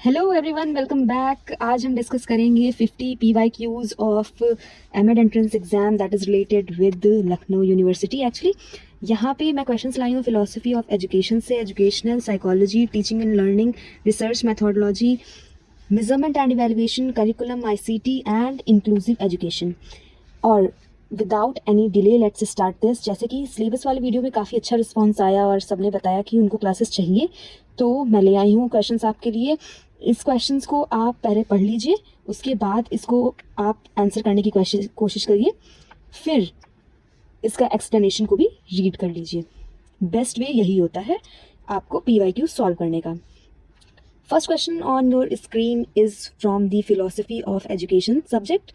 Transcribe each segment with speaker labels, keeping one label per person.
Speaker 1: Hello everyone, welcome back. आज हम discuss करेंगे 50 PYQs of MEd entrance exam that is related with Lucknow university. Actually यहाँ पे मैं क्वेश्चंस लाई हूँ फिलोसफी ऑफ एजुकेशन से, educational psychology, teaching and learning, research methodology, measurement and evaluation, curriculum, ICT and inclusive education. और without any delay let's start this. जैसे कि syllabus वाले वीडियो में काफ़ी अच्छा रिस्पॉन्स आया और सबने बताया कि उनको क्लासेस चाहिए, तो मैं ले आई हूँ क्वेश्चंस आपके लिए। इस क्वेश्चंस को आप पहले पढ़ लीजिए, उसके बाद इसको आप आंसर करने की कोशिश करिए, फिर इसका एक्सप्लेनेशन को भी रीड कर लीजिए। बेस्ट वे यही होता है आपको PYQ सॉल्व करने का। First question on your screen is from the philosophy of education subject.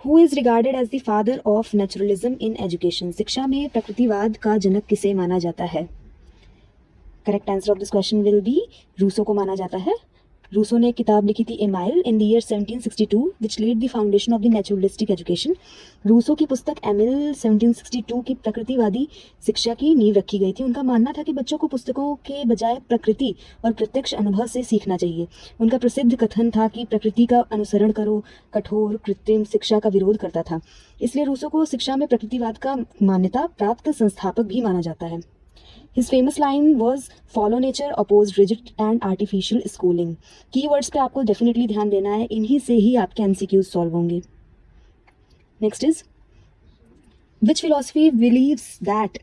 Speaker 1: Who is regarded as the father of naturalism in education? शिक्षा में प्रकृतिवाद का जनक किसे माना जाता है? Correct answer of this question will be Rousseau को माना जाता है। रूसो ने किताब लिखी थी Emile in the year 1762 which led the foundation of the naturalistic education. Rousseau की पुस्तक एमिल 1762 की प्रकृतिवादी शिक्षा की नींव रखी गई थी। उनका मानना था कि बच्चों को पुस्तकों के बजाय प्रकृति और प्रत्यक्ष अनुभव से सीखना चाहिए। उनका प्रसिद्ध कथन था कि प्रकृति का अनुसरण करो, कठोर कृत्रिम शिक्षा का विरोध करता था। इसलिए रूसो को शिक्षा में प्रकृतिवाद का मान्यता प्राप्त संस्थापक भी माना जाता है। His famous line was follow nature, oppose rigid and artificial schooling. Keywords पे आपको डेफिनेटली ध्यान देना है, इन्हीं से ही आपके MCQs सॉल्व होंगे। Next is, which philosophy believes that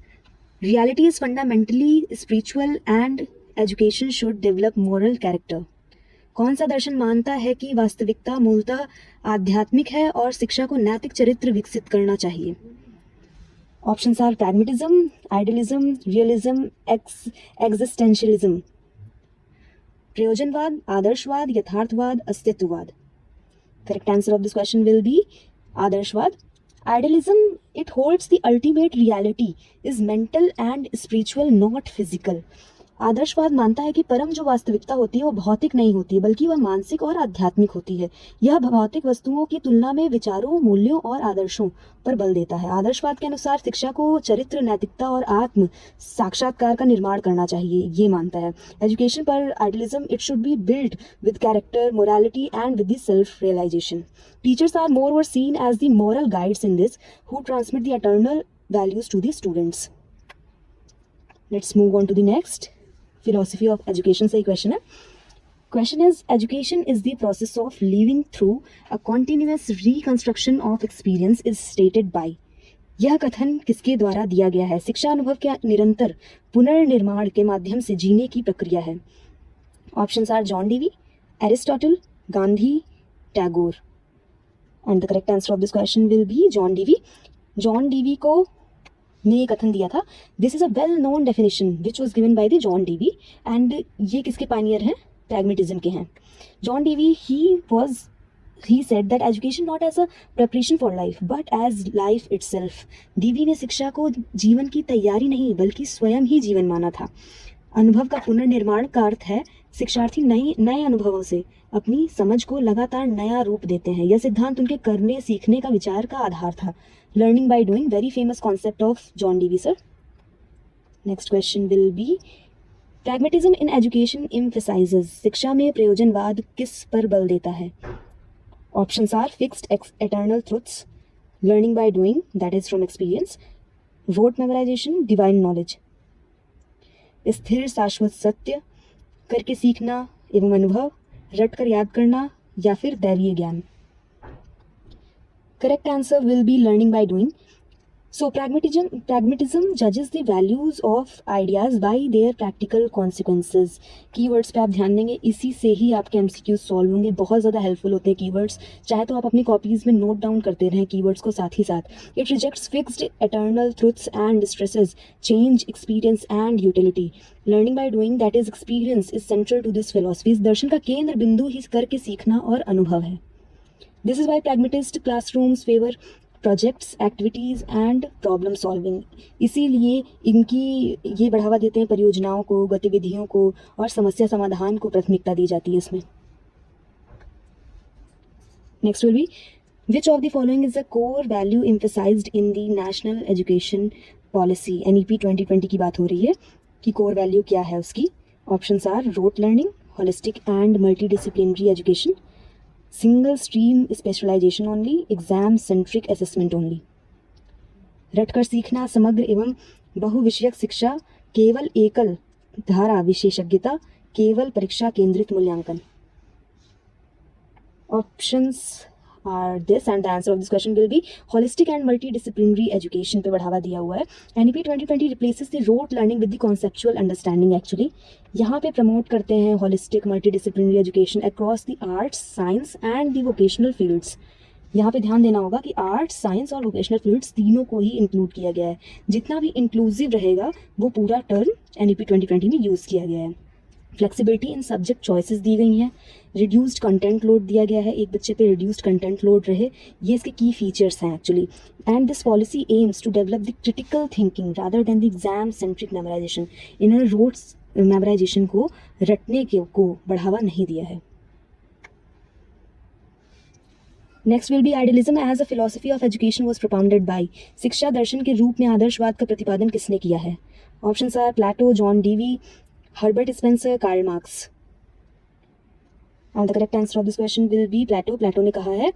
Speaker 1: reality is fundamentally spiritual and education should develop moral character? कौन सा दर्शन मानता है कि वास्तविकता मूलतः आध्यात्मिक है और शिक्षा को नैतिक चरित्र विकसित करना चाहिए? Options are pragmatism, idealism, realism, existentialism. प्रयोजनवाद, आदर्शवाद, यथार्थवाद, अस्तित्ववाद. Correct answer of this question will be आदर्शवाद. Idealism, it holds the ultimate reality is mental and spiritual, not physical. आदर्शवाद मानता है कि परम जो वास्तविकता होती है वो भौतिक नहीं होती, बल्कि वह मानसिक और आध्यात्मिक होती है। यह भौतिक वस्तुओं की तुलना में विचारों, मूल्यों और आदर्शों पर बल देता है। आदर्शवाद के अनुसार शिक्षा को चरित्र, नैतिकता और आत्म साक्षात्कार का निर्माण करना चाहिए, ये मानता है। एजुकेशन पर idealism, it should be build with character, morality and with the self realisation. Teachers are more were seen as the moral guides in this who transmit the eternal values to the students. Let's move on to the next. Philosophy of education से ही question है। Question is, education is the process of living through a continuous reconstruction of experience is stated by. यह कथन किसके द्वारा दिया गया है? शिक्षा अनुभव के निरंतर पुनर्निर्माण के माध्यम से जीने की प्रक्रिया है। Options are John Dewey, Aristotle, Gandhi, Tagore. And the correct answer of this question will be John Dewey. John Dewey को ने ये कथन दिया था। This is a well known definition which was given by the John Dewey. And ये किसके pioneer हैं? Pragmatism के हैं। John Dewey he said that education not as a preparation for life but as life itself. Dewey ने शिक्षा को जीवन की तैयारी नहीं बल्कि स्वयं ही जीवन माना था। अनुभव का पुनर्निर्माण का अर्थ है शिक्षार्थी नए अनुभवों से अपनी समझ को लगातार नया रूप देते हैं। यह सिद्धांत उनके करने सीखने का विचार का आधार था। Learning by doing, very famous concept of John Dewey sir. Next question will be, pragmatism in education emphasises. शिक्षा में प्रयोजनवाद किस पर बल देता है? Options are fixed eternal truths, learning by doing that is from experience, rote memorisation, divine knowledge. स्थिर शाश्वत सत्य, करके सीखना एवं अनुभव, रट कर याद करना, या फिर दैवीय ज्ञान। Correct answer will be learning by doing. So pragmatism judges the values of ideas by their practical consequences. Keywords पे आप ध्यान देंगे, इसी से ही आपके MCQ सॉल्व होंगे। बहुत ज़्यादा हेल्पफुल होते हैं कीवर्ड्स, चाहे तो आप अपनी कॉपीज़ में नोट डाउन करते रहें कीवर्ड्स को साथ ही साथ। It rejects fixed eternal truths and stresses change, experience and utility. Learning by doing that is experience is central to this philosophy. इस दर्शन का केंद्र बिंदु ही करके सीखना और अनुभव है। This is why pragmatist classrooms favour projects, activities and problem solving. इसीलिए इनकी ये बढ़ावा देते हैं परियोजनाओं को, गतिविधियों को और समस्या समाधान को प्राथमिकता दी जाती है इसमें। Next will be, which of the following is the core value emphasised in the national education policy? NEP 2020 की बात हो रही है कि कोर वैल्यू क्या है उसकी। Options are rote learning, holistic and multidisciplinary education, single stream specialization only, exam centric assessment only. रटकर सीखना, समग्र एवं बहुविषयक शिक्षा, केवल एकल धारा विशेषज्ञता, केवल परीक्षा केंद्रित मूल्यांकन. Options are this and the answer of this question will be holistic and multidisciplinary education पे बढ़ावा दिया हुआ है. NEP 2020 replaces the rote learning with the conceptual understanding. Actually यहाँ पे प्रमोट करते हैं holistic multidisciplinary education across the arts, science and the vocational fields. यहाँ पे ध्यान देना होगा कि आर्ट्स, साइंस और वोकेशनल फील्ड्स तीनों को ही इंक्लूड किया गया है. जितना भी इंक्लूसिव रहेगा वो पूरा टर्म NEP 2020 में यूज़ किया गया है. फ्लेक्सिबिलिटी इन सब्जेक्ट चॉइसेस दी गई हैं. रिड्यूस्ड कंटेंट लोड दिया गया है, एक बच्चे पे रिड्यूस्ड कंटेंट लोड रहे, ये इसके की फीचर्स हैं actually. And this policy aims to develop the critical thinking rather than the exam centric memorisation. इन्होंने रोड्स मेमोराइजेशन को रटने को बढ़ावा नहीं दिया है. Next will be idealism as a philosophy of education was propounded by. शिक्षा दर्शन के रूप में आदर्शवाद का प्रतिपादन किसने किया है? Options are Plato, John Dewey, Herbert Spencer, Karl Marx. And the correct answer of this question will be Plato. Plato ने कहा है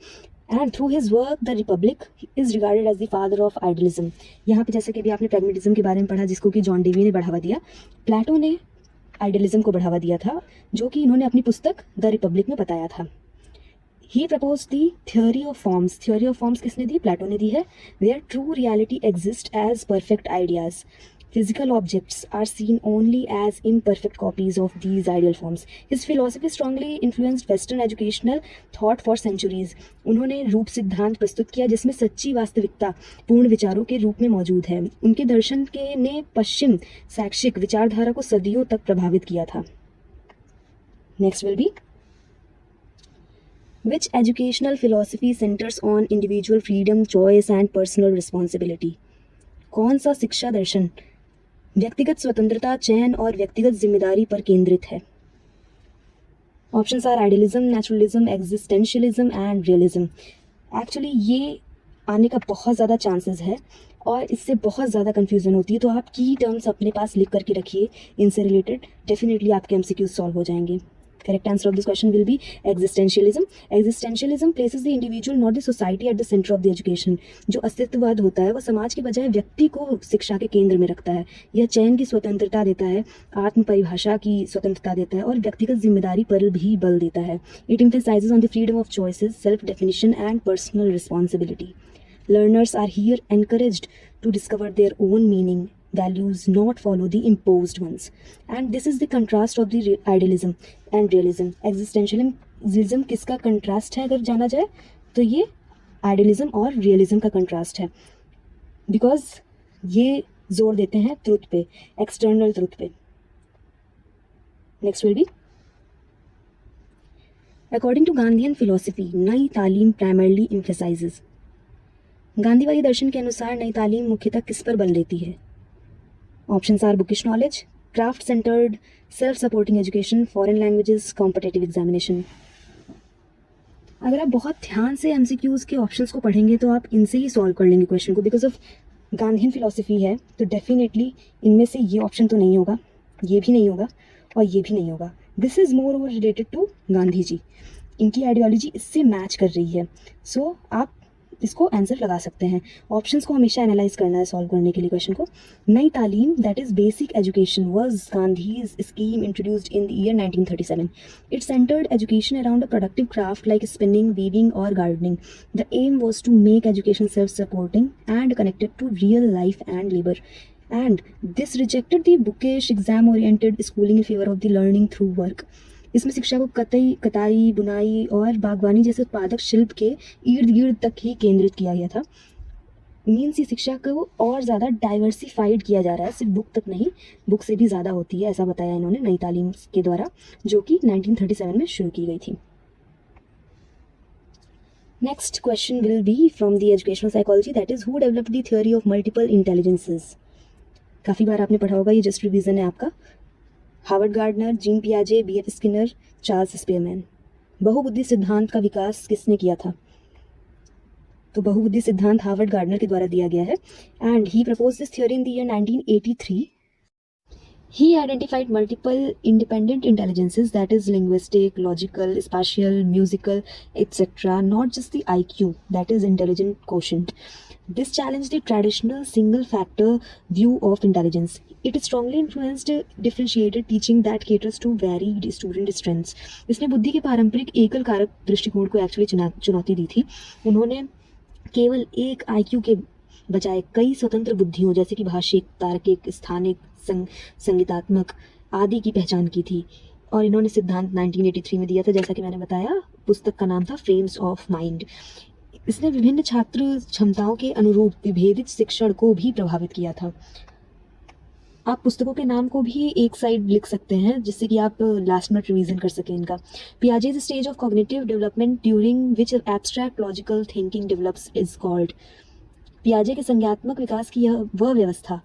Speaker 1: and through his work the Republic is regarded as the father of idealism. यहाँ पे जैसे कि अभी आपने pragmatism के बारे में पढ़ा जिसको कि जॉन डेवी ने बढ़ावा दिया, प्लेटो ने आइडियलिज्म को बढ़ावा दिया था जो कि इन्होंने अपनी पुस्तक द रिपब्लिक में बताया था. He proposed the theory of forms. Theory of forms किसने दी? प्लेटो ने दी है. Where true reality exists as perfect ideas. Physical objects are seen only as imperfect copies of these ideal forms. His philosophy strongly influenced Western educational thought for centuries. उन्होंने रूप सिद्धांत प्रस्तुत किया जिसमें सच्ची वास्तविकता पूर्ण विचारों के रूप में मौजूद है. उनके दर्शन के ने पश्चिम शैक्षिक विचारधारा को सदियों तक प्रभावित किया था. Next will be which educational philosophy centers on individual freedom, choice and personal responsibility. कौन सा शिक्षा दर्शन व्यक्तिगत स्वतंत्रता, चयन और व्यक्तिगत जिम्मेदारी पर केंद्रित है? Options are idealism, naturalism, existentialism and realism. Actually ये आने का बहुत ज़्यादा चांसेस है और इससे बहुत ज़्यादा कन्फ्यूज़न होती है, तो आप की टर्म्स अपने पास लिख करके रखिए इनसे रिलेटेड. डेफिनेटली आपके MCQs सॉल्व हो जाएंगे. Correct answer of this question will be existentialism. Existentialism places the individual, not the society, at the center of the education. जो अस्तित्ववाद होता है वो समाज के बजाय व्यक्ति को शिक्षा के केंद्र में रखता है. यह चयन की स्वतंत्रता देता है, आत्म परिभाषा की स्वतंत्रता देता है और व्यक्तिगत जिम्मेदारी पर भी बल देता है. It emphasizes on the freedom of choices, self-definition and personal responsibility. Learners are here encouraged to discover their own meaning, values, not follow the imposed ones. And this is the contrast of the idealism and realism. Existentialism किसका contrast है अगर जाना जाए तो ये idealism और realism का contrast है, because ये जोर देते हैं truth पे, external truth पे. Next will be according to Gandhian philosophy, नई तालीम primarily emphasizes. गांधीवादी दर्शन के अनुसार नई तालीम मुख्यतः किस पर बल देती है? Options are bookish knowledge, craft centred, self supporting education, foreign languages, competitive examination. अगर आप बहुत ध्यान से MCQs के ऑप्शंस को पढ़ेंगे तो आप इनसे ही सॉल्व कर लेंगे क्वेश्चन को. बिकॉज ऑफ गांधीन फिलॉसफी है तो डेफिनेटली इनमें से ये ऑप्शन तो नहीं होगा, ये भी नहीं होगा और ये भी नहीं होगा. This is moreover related to Gandhi ji. इनकी आइडियोलॉजी इससे मैच कर रही है. सो आप इसको आंसर लगा सकते हैं. ऑप्शंस को हमेशा एनालाइज करना है सॉल्व करने के लिए क्वेश्चन को. Nai Talim that is basic education was Gandhi's scheme introduced in the year 1937. It centred education around a productive craft like spinning, weaving और gardening. The aim was to make education self supporting and connected to real life and labour. And this rejected the bookish exam oriented schooling in favour of the learning through work. इसमें शिक्षा को कताई, बुनाई और बागवानी जैसे उत्पादक शिल्प के इर्द गिर्द तक ही केंद्रित किया गया था. मीन्स ये शिक्षा को और ज़्यादा डाइवर्सिफाइड किया जा रहा है, सिर्फ बुक तक नहीं, बुक से भी ज़्यादा होती है, ऐसा बताया इन्होंने नई तालीम के द्वारा, जो कि 1937 में शुरू की गई थी. Next question will B from the educational psychology, that is who developed the theory of multiple intelligences. काफ़ी बार आपने पढ़ा होगा, ये जस्ट रिवीजन है आपका. हार्वर्ड गार्डनर, जीन पियाजे, BF स्किनर, चार्ल्स स्पेयरमैन. बहुबुद्धि सिद्धांत का विकास किसने किया था? तो बहुबुद्धि सिद्धांत हार्वर्ड गार्डनर के द्वारा दिया गया है. And he propose this theory in the year 1983. He identified multiple independent intelligences, that is linguistic, logical, spatial, musical, etc., not just the IQ, that is intelligent quotient. This challenged the traditional single factor view of intelligence. It strongly influenced differentiated teaching that caters to varied student strengths. इसने बुद्धि के पारंपरिक एकल कारक दृष्टिकोण को actually चुनौती दी थी. उन्होंने केवल एक IQ के बजाय कई स्वतंत्र बुद्धियों जैसे कि भाषिक, तार्किक, स्थानिक, संगीतात्मक आदि की पहचान की थी. और इन्होंने सिद्धांत 1983 में दिया था, जैसा कि मैंने बताया. पुस्तक का नाम था फ्रेम्स ऑफ माइंड. इसने विभिन्न छात्र क्षमताओं के अनुरूप विभेदित शिक्षण को भी प्रभावित किया था. आप पुस्तकों के नाम को भी एक साइड लिख सकते हैं जिससे कि आप लास्ट में रिवीजन कर सकें इनका. Piaget's stage of cognitive development during which abstract logical thinking develops is called. पियाजे के संज्ञात्मक विकास की यह वह व्यवस्था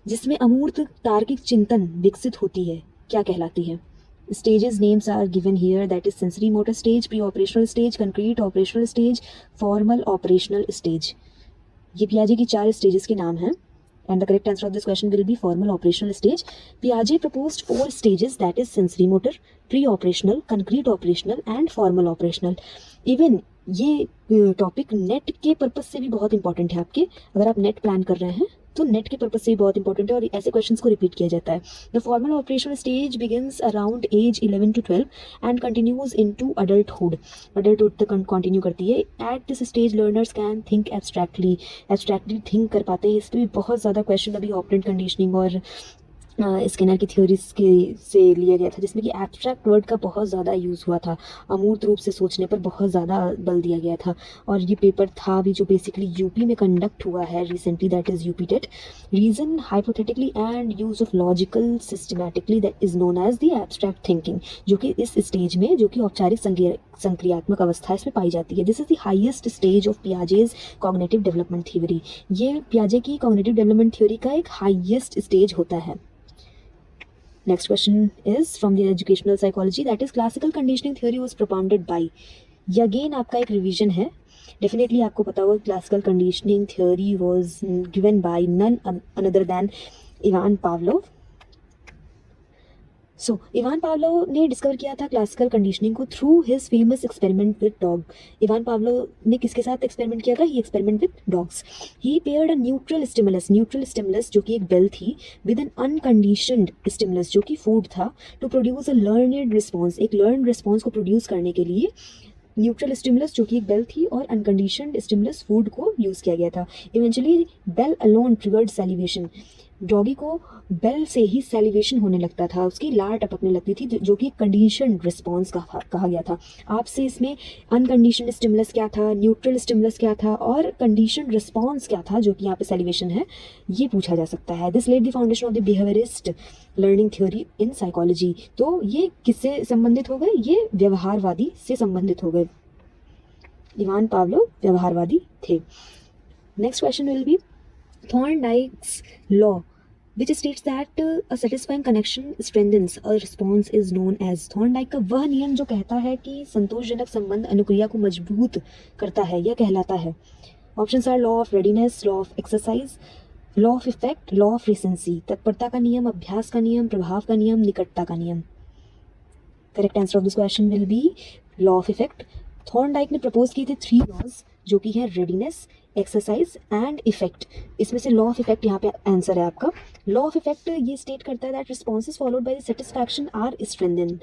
Speaker 1: जिसमें अमूर्त तार्किक चिंतन विकसित होती है क्या कहलाती है. Stages names are given here, that is sensory motor stage, pre-operational stage, concrete operational stage, formal operational stage. ये पियाजे की 4 stages के नाम हैं. And the correct answer of this question will be formal operational stage. Piaget proposed 4 stages, that is sensory motor, pre-operational, concrete operational and formal operational. Even ये topic net के purpose से भी बहुत इंपॉर्टेंट है आपके. अगर आप नेट प्लान कर रहे हैं तो नेट के पर्पज से भी बहुत इंपॉर्टेंट है और ऐसे क्वेश्चंस को रिपीट किया जाता है. The formal operational stage begins around age 11 to 12 and continues into adulthood तक कंटिन्यू करती है. At this stage learners can think abstractly think कर पाते हैं. इस पर भी बहुत ज़्यादा क्वेश्चन अभी ऑपरेंट कंडीशनिंग और स्किनर की थ्योरीज के से लिया गया था, जिसमें कि एब्स्ट्रैक्ट वर्ड का बहुत ज़्यादा यूज़ हुआ था. अमूर्त रूप से सोचने पर बहुत ज़्यादा बल दिया गया था. और ये पेपर था भी जो बेसिकली यूपी में कंडक्ट हुआ है recently, that is UP TET. Reason hypothetically and use of logical systematically that is known as the abstract thinking, जो कि इस स्टेज में जो कि औपचारिक संक्रियात्मक अवस्था इसमें पाई जाती है. This is the highest stage of Piaget's cognitive development theory. ये पियाजे की कॉग्निटिव डेवलपमेंट थ्योरी का एक हाईएस्ट स्टेज होता है. Next question is from the educational psychology, that is classical conditioning theory was propounded by. ये again आपका एक रिवीजन है. डेफिनेटली आपको पता होगा classical conditioning theory was given by none other than Ivan Pavlov. So Ivan Pavlov ने discover किया था क्लासिकल कंडीशनिंग को through his famous experiment with dog. Ivan Pavlov ने किसके साथ एक्सपेरिमेंट किया था? He experiment with dogs. He paired a neutral stimulus जो कि एक बेल थी, विद एन अनकंडीशनड स्टिमुलस जो कि फूड था, to produce a learned response. एक लर्न रिस्पॉन्स को प्रोड्यूस करने के लिए न्यूट्रल स्टिमुलस जो कि एक बेल थी और अनकंडीशनड स्टिमुलस फूड को यूज़ किया गया था. Eventually bell alone triggered salivation. Doggy को बेल से ही सैलिवेशन होने लगता था, उसकी लार टपकने लगती थी, जो कि कंडीशनड रिस्पॉन्स कहा गया था. आपसे इसमें अनकंडीशनड स्टिमुलस क्या था, न्यूट्रल स्टिमुलस क्या था और कंडीशनड रिस्पॉन्स क्या था, जो कि यहाँ पे सैलिवेशन है, ये पूछा जा सकता है. This led the foundation of the behaviourist learning theory in psychology. तो ये किससे संबंधित हो गए? ये व्यवहारवादी से संबंधित हो गए. इवान पावलोव व्यवहारवादी थे. Next question will B Thorndike's law, which states that a satisfying connection strengthens a response is known as. Thorndike का वह नियम जो कहता है कि संतोषजनक संबंध अनुक्रिया को मजबूत करता है, यह कहलाता है. Options are law of readiness, law of exercise, law of effect, law of recency. तत्परता का नियम, अभ्यास का नियम, प्रभाव का नियम, निकटता का नियम. Correct answer of this question will B law of effect. Thorndike ने प्रपोज की थी 3 लॉज जो कि है रेडीनेस, एक्सरसाइज एंड इफेक्ट. इसमें से लॉ ऑफ इफेक्ट यहाँ पे आंसर है आपका. लॉ ऑफ इफेक्ट ये स्टेट करता है that responses followed by the satisfaction are strengthened,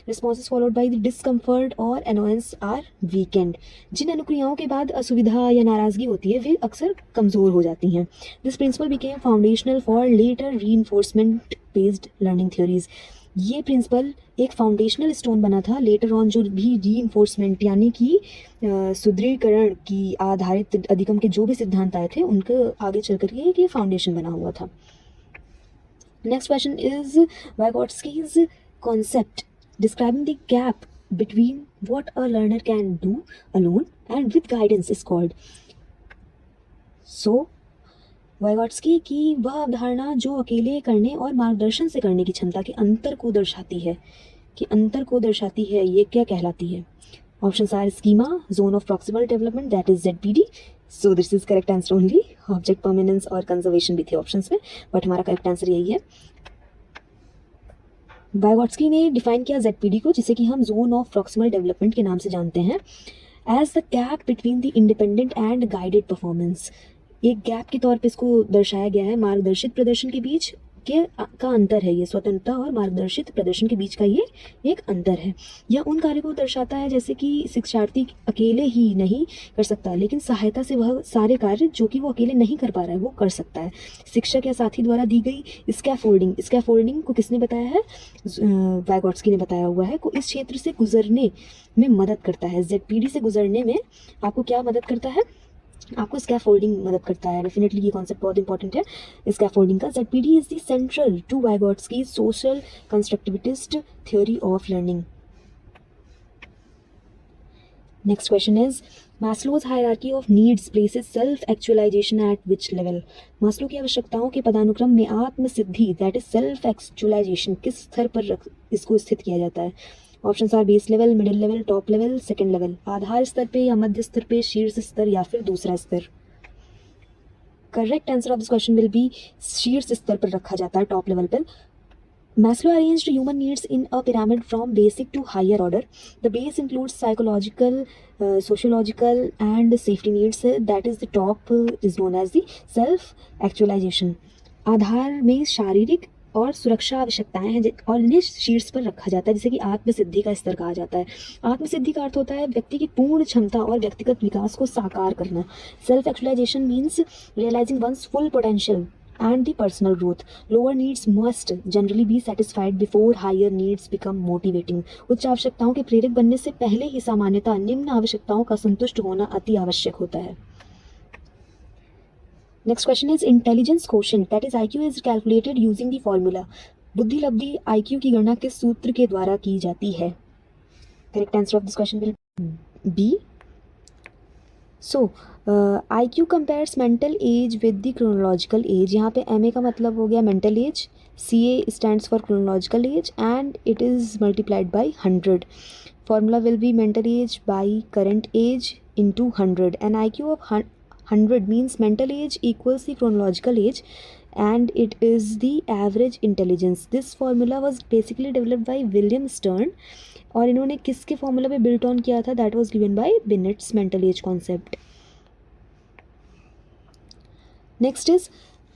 Speaker 1: responses followed by the discomfort और अनोयंस आर वीकेंड. जिन अनुक्रियाओं के बाद असुविधा या नाराजगी होती है वे अक्सर कमज़ोर हो जाती हैं. This principle became foundational for later reinforcement based learning theories. ये प्रिंसिपल एक फाउंडेशनल स्टोन बना था लेटर ऑन जो भी रीइंफोर्समेंट यानी कि सुदृढ़ीकरण की आधारित अधिगम के जो भी सिद्धांत आए थे उनको आगे चल कर ये फाउंडेशन बना हुआ था. Next question is Vygotsky's concept describing the gap between what a learner can do alone and with guidance is called. So Vygotsky की वह अवधारणा जो अकेले करने और मार्गदर्शन से करने की क्षमता के अंतर को दर्शाती है ये क्या कहलाती है? Options are schema, zone of proximal development that is ZPD. So this is correct answer only. Object permanence और कंजर्वेशन भी थे ऑप्शंस में, बट हमारा करेक्ट आंसर यही है. वाइगॉट्स्की ने डिफाइन किया ZPD को, जिसे कि हम जोन ऑफ प्रॉक्सिमल डेवलपमेंट के नाम से जानते हैं, as the gap between the independent and guided performance. एक गैप के तौर पे इसको दर्शाया गया है, मार्गदर्शित प्रदर्शन के बीच का अंतर है ये, स्वतंत्रता और मार्गदर्शित प्रदर्शन के बीच का ये एक अंतर है। यह उन कार्यों को दर्शाता है जैसे कि शिक्षार्थी अकेले ही नहीं कर सकता, लेकिन सहायता से वह सारे कार्य जो कि वो अकेले नहीं कर पा रहा है वो कर सकता है। शिक्षक या साथी द्वारा दी गई स्कैफोल्डिंग को किसने बताया है? वाइगॉट्स्की ने बताया हुआ है, को इस क्षेत्र से गुजरने में मदद करता है। ZPD से गुजरने में आपको क्या मदद करता है? आपको स्कैफोल्डिंग मदद करता है। डेफिनेटली ये कॉन्सेप्ट बहुत इंपॉर्टेंट है स्कैफोल्डिंग का। ZPD is the central to Vygotsky social constructivist theory of learning. Next question is Maslow's hierarchy of needs places self actualisation at which level? Maslow की आवश्यकताओं के पदानुक्रम में आत्म सिद्धि दैट इज सेल्फ एक्चुअलाइजेशन किस स्तर पर इसको स्थित किया जाता है? Options are base level, middle level, top level, second level. आधार स्तर पे या मध्य स्तर पे, शीर्ष स्तर या फिर दूसरा स्तर? Correct answer of this question will B शीर्ष स्तर पर रखा जाता है, टॉप लेवल पर। Maslow arranged human needs in a pyramid from basic to higher order. The base includes psychological, sociological and safety needs. That is the top is known as the self-actualization. आधार में शारीरिक और सुरक्षा आवश्यकताएं हैं और इन्हें शीर्ष पर रखा जाता है, जिसे कि आत्मसिद्धि का स्तर कहा जाता है। आत्मसिद्धि का अर्थ होता है व्यक्ति की पूर्ण क्षमता और व्यक्तिगत विकास को साकार करना। Self actualisation means realising one's full potential and the personal growth. Lower needs must generally be satisfied before higher needs become motivating. उच्च आवश्यकताओं के प्रेरक बनने से पहले ही सामान्यतः निम्न आवश्यकताओं का संतुष्ट होना अति आवश्यक होता है। Next question is intelligence quotient, that is IQ is calculated using the formula. बुद्धि लब्धि IQ की गणना किस सूत्र के द्वारा की जाती है? Correct answer of this question will be So, IQ compares mental age with the chronological age. यहाँ पे MA का मतलब हो गया mental age, CA stands for chronological age and it is multiplied by 100. Formula will be mental age by current age into 100 and IQ of 100 means mental age equals the chronological age and it is the average intelligence. This formula was basically developed by William Stern और इन्होंने किसके formula पे built on किया था? That was given by Binet's mental age concept. Next is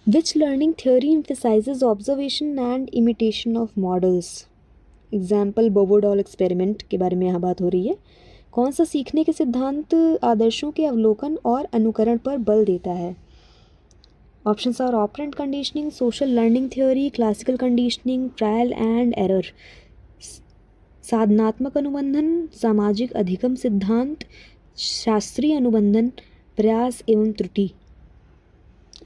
Speaker 1: which learning theory emphasises observation and imitation of models? Example Bobo doll experiment के बारे में यहाँ बात हो रही है। कौन सा सीखने के सिद्धांत आदर्शों के अवलोकन और अनुकरण पर बल देता है? Options are operant conditioning, social learning theory, classical conditioning, trial and error. साधनात्मक अनुबंधन, सामाजिक अधिगम सिद्धांत, शास्त्रीय अनुबंधन, प्रयास एवं त्रुटि।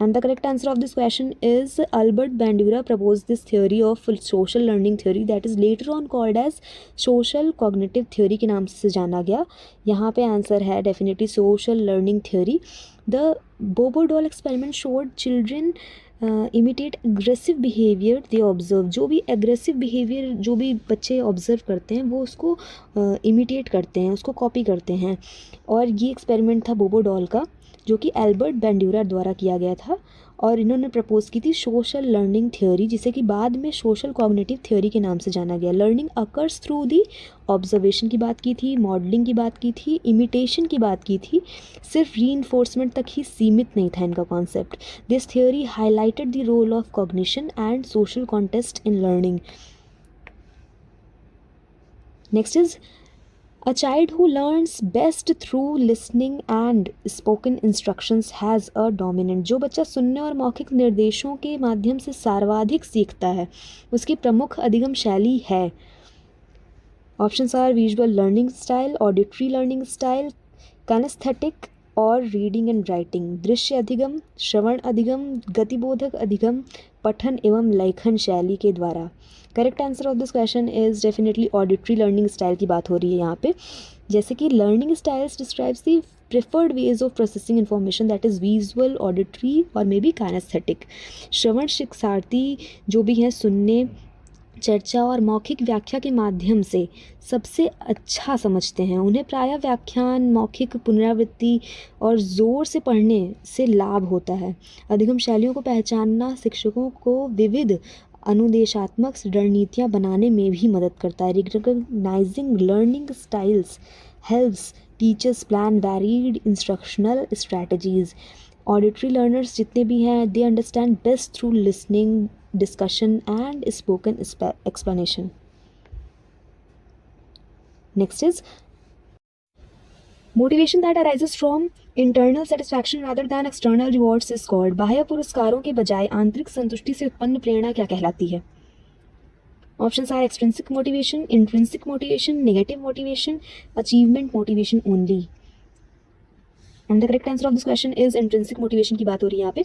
Speaker 1: And the correct answer of this question is Albert Bandura proposed this theory of social learning theory that is later on called as social cognitive theory के नाम से जाना गया। यहाँ पे आंसर है definitely social learning theory. The Bobo doll experiment showed children imitate aggressive behavior they observe. जो भी aggressive behavior जो भी बच्चे observe करते हैं वो उसको imitate करते हैं, उसको copy करते हैं। और ये experiment था बोबो डॉल का जो कि एल्बर्ट बैंड्यूरा द्वारा किया गया था और इन्होंने प्रपोज की थी सोशल लर्निंग थ्योरी, जिसे कि बाद में सोशल कॉग्निटिव थ्योरी के नाम से जाना गया। Learning occurs through the observation की बात की थी, मॉडलिंग की बात की थी, इमिटेशन की बात की थी, सिर्फ रीइंफोर्समेंट तक ही सीमित नहीं था इनका concept. This theory highlighted the role of cognition and social context in learning. Next is A child who learns best through listening and spoken instructions has a dominant. जो बच्चा सुनने और मौखिक निर्देशों के माध्यम से सर्वाधिक सीखता है उसकी प्रमुख अधिगम शैली है। Options are visual learning style, auditory learning style, kinaesthetic और रीडिंग एंड राइटिंग। दृश्य अधिगम, श्रवण अधिगम, गतिबोधक अधिगम, पठन एवं लेखन शैली के द्वारा। Correct answer of this question is definitely auditory learning style की बात हो रही है यहाँ पे। जैसे कि learning styles describes the preferred ways of processing information that is visual, auditory और मे बी काइनेस्थेटिक। श्रवण शिक्षार्थी जो भी हैं सुनने, चर्चा और मौखिक व्याख्या के माध्यम से सबसे अच्छा समझते हैं। उन्हें प्रायः व्याख्यान, मौखिक पुनरावृत्ति और ज़ोर से पढ़ने से लाभ होता है। अधिगम शैलियों को पहचानना शिक्षकों को विविध अनुदेशात्मक रणनीतियाँ बनाने में भी मदद करता है। Recognising learning styles helps teachers plan varied instructional strategies. Auditory learners जितने भी हैं, they understand best through listening, discussion and spoken explanation. Next is motivation that arises from internal satisfaction rather than external rewards is called. बाह्य पुरस्कारों के बजाय आंतरिक संतुष्टि से उत्पन्न प्रेरणा क्या कहलाती है? Options are extrinsic motivation, intrinsic motivation, negative motivation, achievement motivation only. And the correct answer of this question is intrinsic motivation की बात हो रही है यहाँ पे।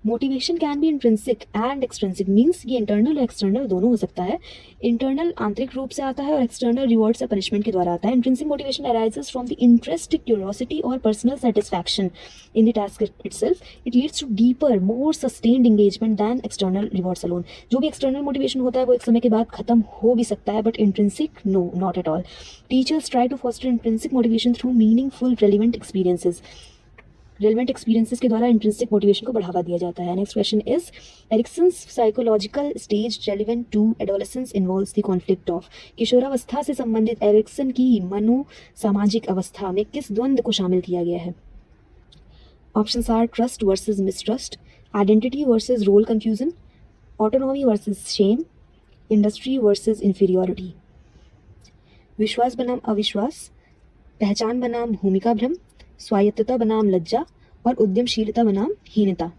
Speaker 1: Motivation can be intrinsic and extrinsic, means ये इंटरनल और एक्सटर्नल दोनों हो सकता है। इंटरनल आंतरिक रूप से आता है और एक्सटर्नल रिवॉर्ड से पनिशमेंट के द्वारा आता है। Intrinsic motivation arises from the interest, curiosity और personal satisfaction in the task itself. It leads to deeper more sustained engagement than external rewards alone. जो भी एक्सटर्नल मोटिवेशन होता है वो एक समय के बाद खत्म हो भी सकता है, but intrinsic no, not at all. Teachers try to foster intrinsic motivation through meaningful relevant experiences. Relevant experiences के द्वारा इंट्रिंसिक मोटिवेशन को बढ़ावा दिया जाता है। Next question is Erikson's psychological stage relevant to adolescence involves the conflict of. किशोरावस्था से संबंधित एरिक्सन की मनो सामाजिक अवस्था में किस द्वंद्व को शामिल किया गया है? Options are trust versus mistrust, identity versus role confusion, autonomy versus shame, industry versus inferiority. विश्वास बनाम अविश्वास, पहचान बनाम भूमिका भ्रम, स्वायत्तता बनाम लज्जा और उद्यमशीलता बनाम हीनता।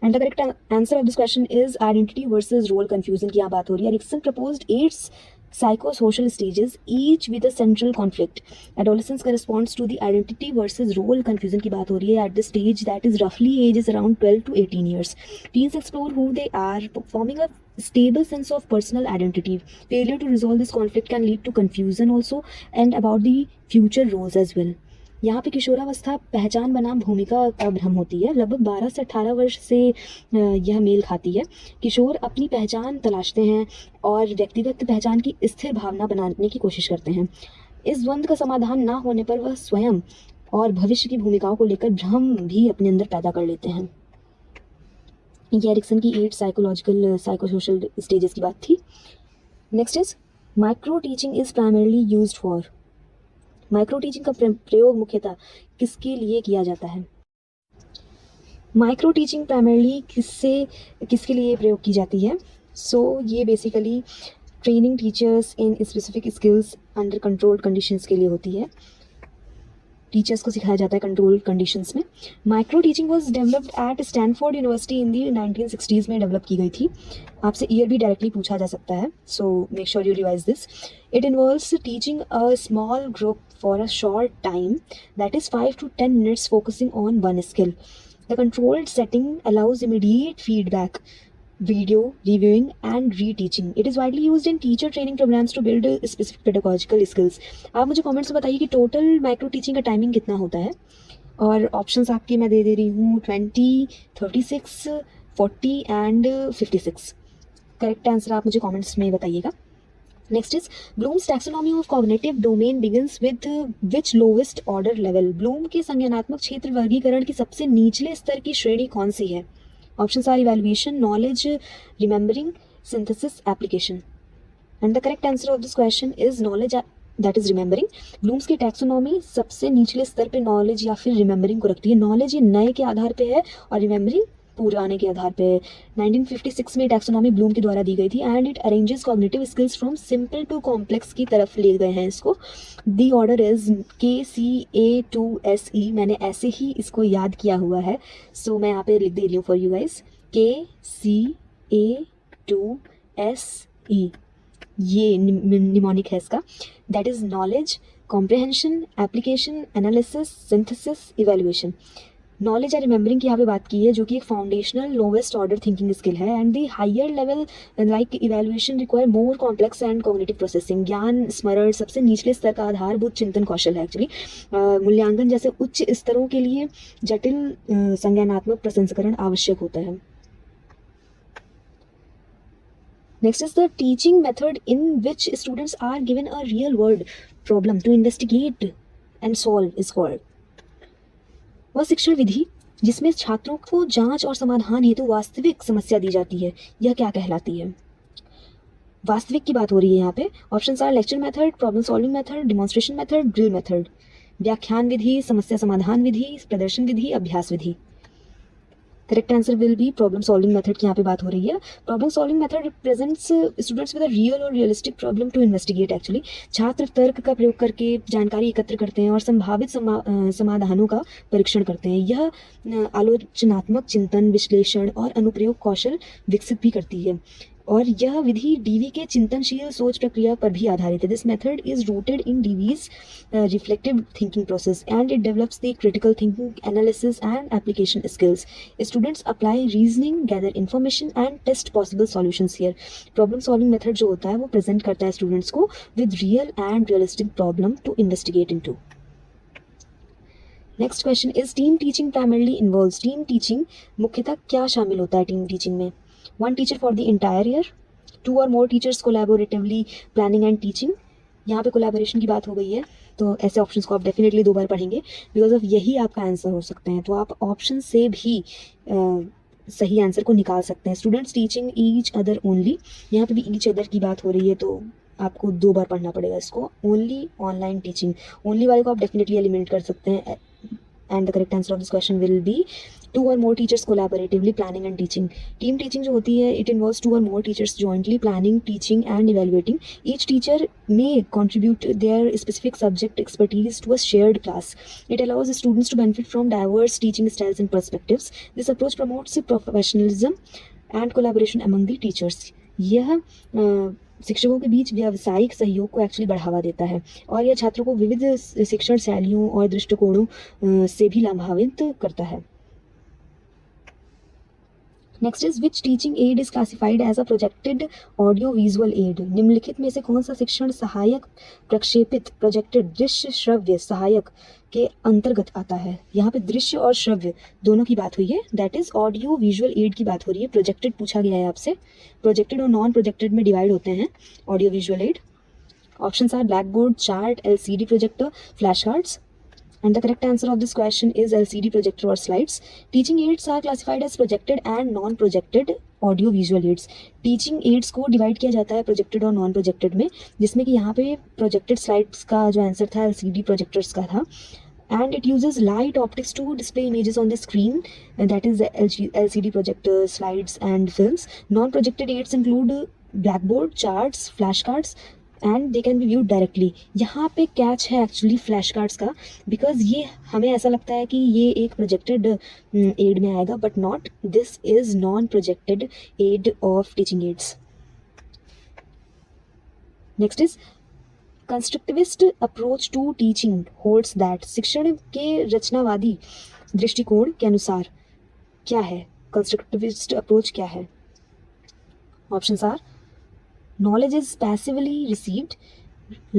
Speaker 1: And the correct answer of this question is identity versus role confusion की यहाँ बात हो रही है। Erikson proposed 8 psychosocial stages, each with a central conflict. Adolescence corresponds to the identity versus role confusion की बात हो रही है at the stage that is roughly ages around 12 to 18 years. Teens explore who they are, forming a stable sense of personal identity. Failure to resolve this conflict can lead to confusion also and about the future roles as well. यहाँ पे किशोरावस्था पहचान बनाम भूमिका का भ्रम होती है। लगभग 12 से 18 वर्ष से यह मेल खाती है। किशोर अपनी पहचान तलाशते हैं और व्यक्तिगत पहचान की स्थिर भावना बनाने की कोशिश करते हैं। इस द्वंद्व का समाधान ना होने पर वह स्वयं और भविष्य की भूमिकाओं को लेकर भ्रम भी अपने अंदर पैदा कर लेते हैं। ये एरिक्सन की 8 साइकोसोशल स्टेजेस की बात थी। Next is micro teaching is primarily used for. Micro teaching का प्रयोग मुख्यतः किसके लिए किया जाता है? माइक्रो टीचिंग प्राइमरली किसके लिए प्रयोग की जाती है? ये basically training teachers in specific skills under controlled conditions के लिए होती है। टीचर्स को सिखाया जाता है कंट्रोल्ड कंडीशंस में। Micro teaching was developed eight Stanford university in the 1960s में डेवलप की गई थी। आपसे ईयर भी डायरेक्टली पूछा जा सकता है, so make sure you revise this. It involves teaching a small group for a short time, that is 5 to 10 minutes, focusing on one skill. The controlled setting allows immediate feedback, video reviewing and reteaching. It is widely used in teacher training programs to build specific pedagogical skills. आप मुझे comments में बताइए कि total micro teaching का timing कितना होता है। और ऑप्शंस आपके मैं दे रही हूँ 20, 36, 40 एंड 56। करेक्ट आंसर आप मुझे कमेंट्स में बताइएगा। Next is Bloom's taxonomy of cognitive domain begins with which lowest order level. Bloom के संज्ञानात्मक क्षेत्र वर्गीकरण की सबसे निचले स्तर की श्रेणी कौन सी है? Options are evaluation, knowledge, remembering, synthesis, application. And the correct answer of this question is knowledge, that is remembering. Bloom's की टैक्सोनॉमी सबसे निचले स्तर पे नॉलेज या फिर रिमेंबरिंग को रखती है। नॉलेज ये नए के आधार पे है और रिमेंबरिंग पुराने के आधार पे है। 1956 में टैक्सोनॉमी ब्लूम के द्वारा दी गई थी and it arranges cognitive skills from simple to complex की तरफ ले गए हैं इसको। The order is KCA2SE। मैंने ऐसे ही इसको याद किया हुआ है, सो मैं यहाँ पे लिख दे रही हूँ फॉर यू गाइस, KCA2SE। ये निमोनिक है इसका। That is knowledge, comprehension, application, analysis, synthesis, evaluation. Knowledge या रिमेंबरिंग की यहाँ पे बात की है, जो कि एक foundational lowest order thinking skill है and the higher level like evaluation require more complex and cognitive processing. ज्ञान स्मरण सबसे निचले स्तर का आधारभूत चिंतन कौशल है एक्चुअली। मूल्यांकन जैसे उच्च स्तरों के लिए जटिल संज्ञानात्मक प्रसंस्करण आवश्यक होता है। Next is the teaching method in which students are given a real world problem to investigate and solve is called. वह शिक्षण विधि जिसमें छात्रों को जांच और समाधान हेतु वास्तविक समस्या दी जाती है, यह क्या कहलाती है? वास्तविक की बात हो रही है यहाँ पे। Options are lecture method, problem solving method, demonstration method, drill method. व्याख्यान विधि, समस्या समाधान विधि, प्रदर्शन विधि, अभ्यास विधि। Correct answer will be problem solving method की यहाँ पे बात हो रही है। Problem solving method represents students with a real और realistic problem to investigate. Actually छात्र तर्क का प्रयोग करके जानकारी एकत्र करते हैं और संभावित समाधानों का परीक्षण करते हैं। यह आलोचनात्मक चिंतन, विश्लेषण और अनुप्रयोग कौशल विकसित भी करती है और यह विधि डीवी के चिंतनशील सोच प्रक्रिया पर भी आधारित है। This method is rooted in Dewey's reflective thinking process and it develops the critical thinking, analysis and application skills. Students apply reasoning, gather information and test possible solutions here. Problem solving method जो होता है वो present करता है students को with real and realistic problem to investigate into. Next question is team teaching primarily involves. Team teaching मुख्यतः क्या शामिल होता है टीम टीचिंग में? One teacher for the entire year, 2 or more teachers collaboratively planning and teaching. यहाँ पे collaboration की बात हो गई है तो ऐसे ऑप्शंस को आप डेफिनेटली 2 बार पढ़ेंगे बिकॉज ऑफ यही आपका आंसर हो सकते हैं. तो आप ऑप्शन से भी सही आंसर को निकाल सकते हैं. Students teaching each other only, यहाँ पे भी ईच अदर की बात हो रही है तो आपको 2 बार पढ़ना पड़ेगा इसको. ओनली ऑनलाइन टीचिंग, ओनली वाले को आप डेफिनेटली एलिमिनेट कर सकते हैं. And the correct answer of this question will B 2 or more teachers collaboratively planning and teaching. Team teaching जो होती है, it involves 2 or more teachers jointly planning, teaching and evaluating. Each teacher may contribute their specific subject expertise to a shared class. It allows students to benefit from diverse teaching styles and perspectives. This approach promotes professionalism and collaboration among the teachers. यह शिक्षकों के बीच व्यावसायिक सहयोग को actually बढ़ावा देता है और यह छात्रों को विविध शिक्षण शैलियों और दृष्टिकोणों से भी लाभान्वित करता है. Next is which teaching aid is classified as a projected audio visual aid. निम्नलिखित में से कौन सा शिक्षण सहायक प्रक्षेपित प्रोजेक्टेड दृश्य श्रव्य सहायक के अंतर्गत आता है? यहाँ पे दृश्य और श्रव्य दोनों की बात हुई है, that is audio visual add की बात हो रही है. प्रोजेक्टेड पूछा गया है आपसे. प्रोजेक्टेड और नॉन प्रोजेक्टेड में डिवाइड होते हैं audio visual aid. Options are black board, chart, LCD projector, flash cards. And the correct answer of this question is LCD projector or slides. Teaching aids are classified as projected and non-projected audio visual aids. Teaching aids को divide किया जाता है projected और non projected में, जिसमें कि यहाँ पे प्रोजेक्टेड स्लाइड्स का जो आंसर था LCD प्रोजेक्टर्स का था. And it uses light optics to display images on the screen, and that is LCD projectors, slides and films. Non-projected aids include blackboard, charts, flashcards, and they can be viewed directly. यहाँ पे catch है actually flash cards का, because ये हमें ऐसा लगता है कि ये एक प्रोजेक्टेड एड में आएगा, but not. This is non projected aid of teaching aids. Next is constructivist approach to teaching holds that. शिक्षण के रचनावादी दृष्टिकोण के अनुसार क्या है? कंस्ट्रक्टिविस्ट अप्रोच क्या है? Options are knowledge is passively received,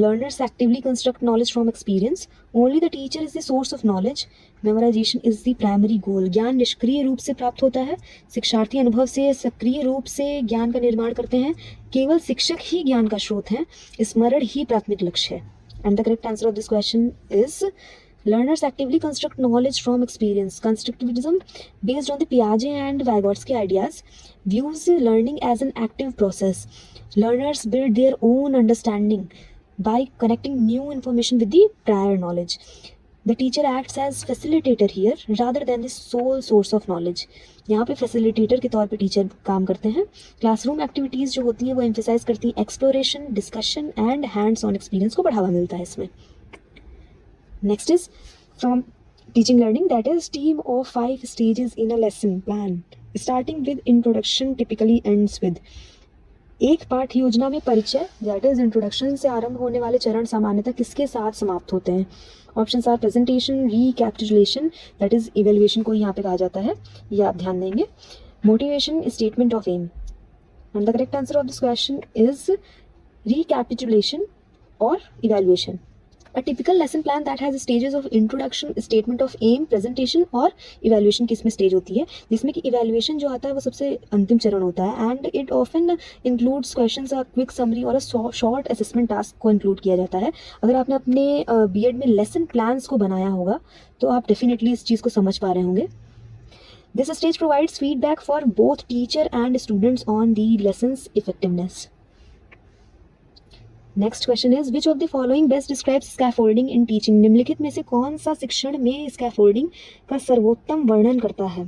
Speaker 1: learners actively construct knowledge from experience, only the teacher is the source of knowledge, memorization is the primary goal. ज्ञान निष्क्रिय रूप से प्राप्त होता है, शिक्षार्थी अनुभव से सक्रिय रूप से ज्ञान का निर्माण करते हैं, केवल शिक्षक ही ज्ञान का स्रोत है, स्मरण ही प्राथमिक लक्ष्य है. And the correct answer of this question is learners actively construct knowledge from experience. Constructivism, based on the Piaget and Vygotsky ideas, views learning as an active process. Learners build their own understanding by connecting new information with the prior knowledge. The teacher acts as facilitator here rather than the sole source of knowledge. यहाँ पे facilitator के तौर पे teacher काम करते हैं. Classroom activities जो होती हैं वो एम्फेसाइज करती हैं exploration, discussion and hands on experience को बढ़ावा मिलता है इसमें. Next is from teaching learning, that is team of 5 stages in a lesson plan. Starting with introduction typically ends with. एक पाठ योजना में परिचय, that is introduction से आरंभ होने वाले चरण सामान्यतः किसके साथ समाप्त होते हैं? Options are presentation, recapitulation, that is evaluation को यहाँ पे कहा जाता है, ये आप ध्यान देंगे. Motivation, statement of aim. And the correct answer of this question is recapitulation और evaluation. A typical lesson plan that has stages of introduction, statement of aim, presentation और evaluation की इसमें स्टेज होती है, जिसमें कि evaluation जो आता है वो सबसे अंतिम चरण होता है. and it often includes questions, a quick summary और a short assessment task को include किया जाता है. अगर आपने अपने B.Ed में lesson plans को बनाया होगा तो आप definitely इस चीज़ को समझ पा रहे होंगे. This stage provides feedback for both teacher and students on the lesson's effectiveness. Next question is, which of the following best describes scaffolding in teaching? निम्नलिखित में से कौन सा शिक्षण में scaffolding का सर्वोत्तम वर्णन करता है?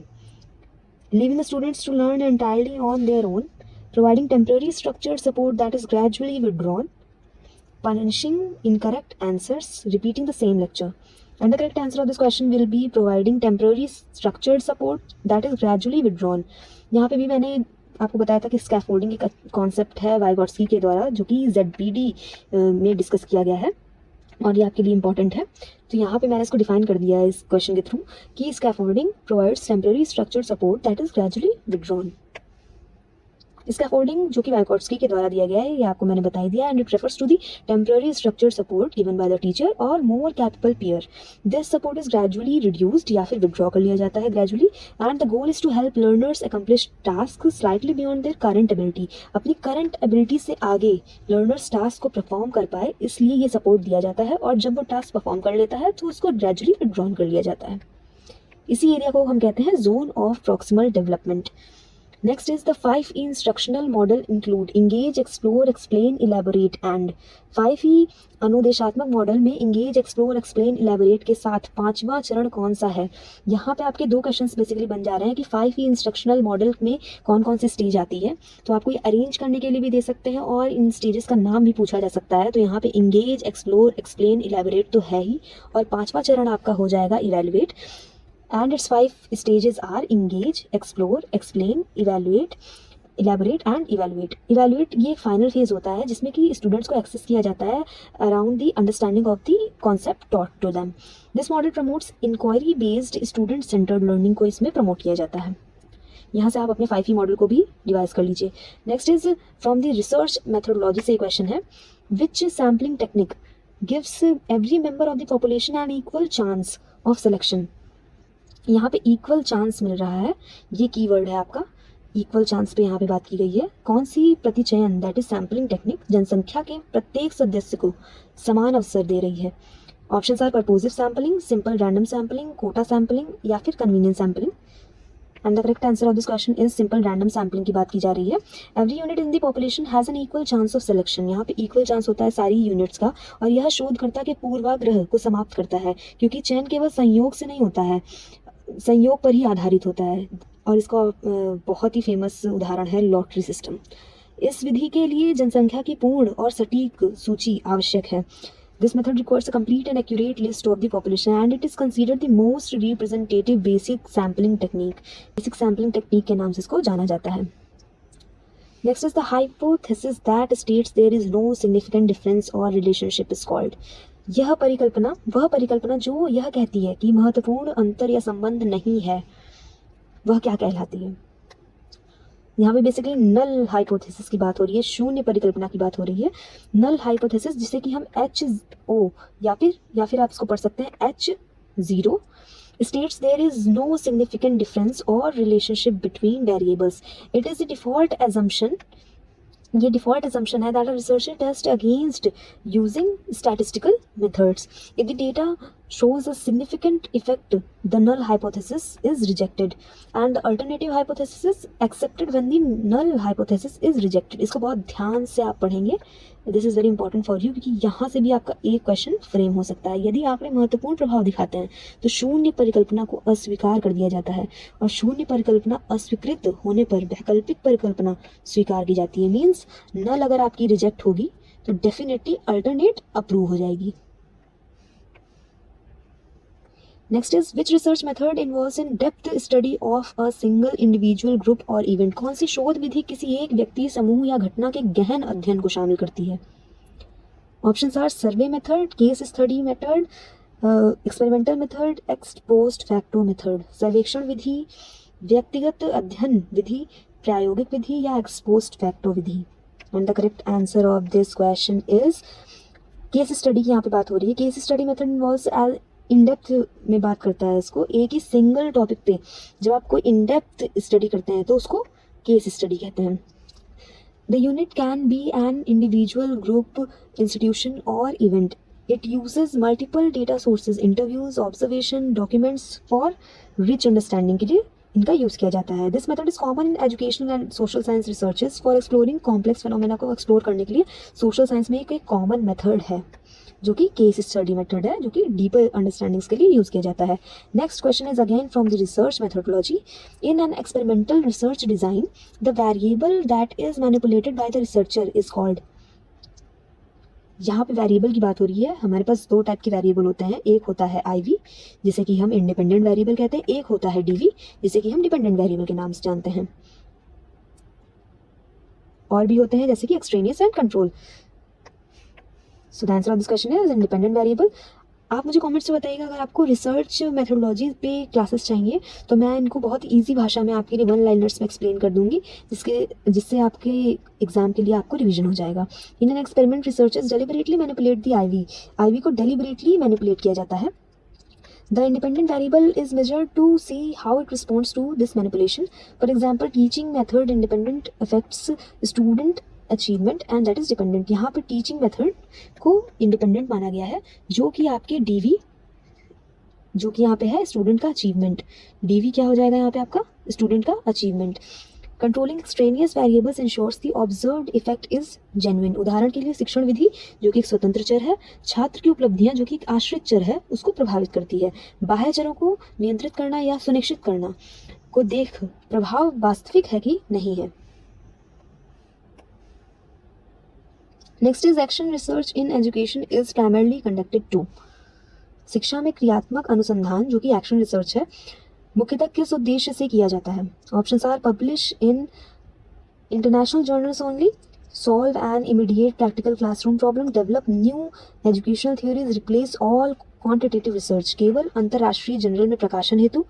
Speaker 1: Leaving the students to learn entirely on their own, providing temporary structured support that is gradually withdrawn, punishing incorrect answers, repeating the same lecture. And the correct answer of this question will be providing temporary structured support that is gradually withdrawn. यहाँ पे भी मैंने आपको बताया था कि scaffolding एक concept है वाइगॉट्स्की के द्वारा, जो कि ZPD में डिस्कस किया गया है और ये आपके लिए इंपॉर्टेंट है. तो यहाँ पे मैंने इसको डिफाइन कर दिया है इस क्वेश्चन के थ्रू कि scaffolding provides temporary structured support that is gradually withdrawn. Scaffolding जो कि वाइगॉट्स्की के द्वारा दिया गया है, ये आपको मैंने बता दिया. And it refers to the temporary structured support given by the teacher और more capable peer. This support is gradually reduced या फिर विथड्रॉ कर लिया जाता है gradually. And the goal is to help learners accomplish task slightly beyond their current ability. अपनी current ability से आगे लर्नर्स टास्क को परफॉर्म कर पाए, इसलिए ये सपोर्ट दिया जाता है. और जब वो टास्क परफॉर्म कर लेता है तो उसको ग्रेजुअली विथड्रॉन कर लिया जाता है. इसी एरिया को हम कहते हैं zone of proximal development. Next is the 5E instructional model include engage, explore, explain, elaborate and 5E अनुदेशात्मक मॉडल में engage, explore, explain, elaborate के साथ पांचवा चरण कौन सा है? यहाँ पे आपके दो क्वेश्चंस बेसिकली बन जा रहे हैं कि 5E इंस्ट्रक्शनल मॉडल में कौन कौन सी स्टेज आती है. तो आपको ये अरेंज करने के लिए भी दे सकते हैं और इन स्टेजेस का नाम भी पूछा जा सकता है. तो यहाँ पे engage, explore, explain, elaborate तो है ही, और पांचवा चरण आपका हो जाएगा evaluate. And its 5 stages are engage, explore, explain, evaluate, elaborate and evaluate. Evaluate ये एक फाइनल फेज होता है जिसमें कि स्टूडेंट्स को एक्सेस किया जाता है around the understanding of the concept taught to them. This model promotes inquiry based student centred learning को इसमें प्रमोट किया जाता है. यहाँ से आप अपने 5E मॉडल को भी डिवाइस कर लीजिए. Next is from the research methodology से क्वेश्चन है, which sampling technique gives every member of the population an equal chance of selection. यहाँ पे इक्वल चांस मिल रहा है, ये कीवर्ड है आपका. इक्वल चांस पे यहाँ पे बात की गई है. कौन सी प्रतिचयन दैट इज सैम्पलिंग टेक्निक जनसंख्या के प्रत्येक सदस्य को समान अवसर दे रही है? Options are purposive sampling, simple random sampling, quota sampling या फिर convenient sampling. And the correct answer of this question is simple random sampling की बात की जा रही है. Every unit in the population has an equal chance of selection. यहाँ पे इक्वल चांस होता है सारी यूनिट्स का, और यह शोधकर्ता के पूर्वाग्रह को समाप्त करता है, क्योंकि चयन केवल संयोग से नहीं होता है, संयोग पर ही आधारित होता है. और इसका बहुत ही फेमस उदाहरण है लॉटरी सिस्टम. इस विधि के लिए जनसंख्या की पूर्ण और सटीक सूची आवश्यक है. This method requires a complete and accurate list of the population and it is considered the most representative basic sampling technique. Basic sampling technique के नाम से इसको जाना जाता है. Next is the hypothesis that states there is no significant difference और relationship is called. यह परिकल्पना, वह परिकल्पना जो यह कहती है कि महत्वपूर्ण अंतर या संबंध नहीं है, वह क्या कहलाती है? यहाँ पे बेसिकली नल हाइपोथेसिस की बात हो रही है, शून्य परिकल्पना की बात हो रही है. नल हाइपोथेसिस जिसे कि हम HO या फिर आप इसको पढ़ सकते हैं H0 states there is no significant difference or relationship between variables. It is the default assumption. ये डिफॉल्ट assumption है that a researcher test against using statistical methods. If the data shows a significant effect, the null hypothesis is rejected and the alternative hypothesis is accepted when the null hypothesis is rejected. इसको बहुत ध्यान से आप पढ़ेंगे. This is very important for you, क्योंकि यहाँ से भी आपका एक क्वेश्चन फ्रेम हो सकता है. यदि आंकड़े महत्वपूर्ण प्रभाव दिखाते हैं तो शून्य परिकल्पना को अस्वीकार कर दिया जाता है, और शून्य परिकल्पना अस्वीकृत होने पर वैकल्पिक परिकल्पना स्वीकार की जाती है. मीन्स नल अगर आपकी रिजेक्ट होगी तो डेफिनेटली अल्टरनेट अप्रूव हो जाएगी. Next is which research method involves in depth study of a single individual group और इवेंट. कौन सी शोध विधि किसी एक व्यक्ति, समूह या घटना के गहन अध्ययन को शामिल करती है? Options are survey method, case study method, experimental method, ex post facto method. सर्वेक्षण विधि, व्यक्तिगत अध्ययन विधि, प्रायोगिक विधि या एक्स पोस्ट फैक्टो विधि. And the correct answer of this question is case study की यहाँ पे बात हो रही है. Case study method involves in depth में बात करता है इसको, एक ही सिंगल टॉपिक पे जब आप कोई इन डेप्थ स्टडी करते हैं तो उसको केस स्टडी कहते हैं. The unit can be an individual, group, institution और event. It uses multiple data sources, interviews, observation, documents for rich understanding के लिए इनका यूज़ किया जाता है। This method is common in educational and social science researches for exploring complex phenomena को explore करने के लिए सोशल साइंस में एक कॉमन मेथड है जो कि केस स्टडी मेथड है, जो कि डीपर अंडरस्टैंडिंग्स के लिए यूज़ किया जाता है। Next question is again from the research methodology. In an experimental research design the variable that is manipulated by the researcher is called. यहाँ पे वेरिएबल की बात हो रही है। हमारे पास दो टाइप के वेरिएबल होते हैं, एक होता है IV जिसे कि हम इंडिपेंडेंट वेरिएबल कहते हैं, एक होता है DV जिसे कि हम डिपेंडेंट वेरिएबल के नाम से जानते हैं। और भी होते हैं जैसे कि extraneous and control. So the answer of this question is independent variable. आप मुझे कमेंट्स में बताइएगा अगर आपको रिसर्च मेथोडोलॉजी पे क्लासेस चाहिए तो मैं इनको बहुत इजी भाषा में आपके लिए 1 लाइनर्स में एक्सप्लेन कर दूंगी, जिससे आपके एग्जाम के लिए आपको रिवीजन हो जाएगा। In an experiment researchers deliberately manipulate the IV को डेलिबरेटली मैनिपुलेट किया जाता है। The independent variable is measured to see how it responds to this manipulation. For example, teaching method independent affects student achievement and that is dependent. यहाँ पे teaching method को independent माना गया है, जो कि आपके DV, जो कि यहाँ पे है स्टूडेंट का अचीवमेंट। DV क्या हो जाएगा यहाँ पे आपका स्टूडेंट का achievement. Controlling extraneous variables ensures the observed effect is genuine. उदाहरण के लिए शिक्षण विधि जो कि एक स्वतंत्र चर है, छात्र की उपलब्धियां जो कि एक आश्रित चर है उसको प्रभावित करती है। बाह्य चरों को नियंत्रित करना या सुनिश्चित करना को देख प्रभाव वास्तविक है कि नहीं है। Next is action research in education is primarily conducted to. शिक्षा में क्रियात्मक अनुसंधान जो कि एक्शन रिसर्च है मुख्यतः किस उद्देश्य से किया जाता है। Options are publish in international journals only, solve an immediate practical classroom problem, develop new educational theories, replace all quantitative research, केवल अंतर्राष्ट्रीय जर्नल में प्रकाशन हेतु,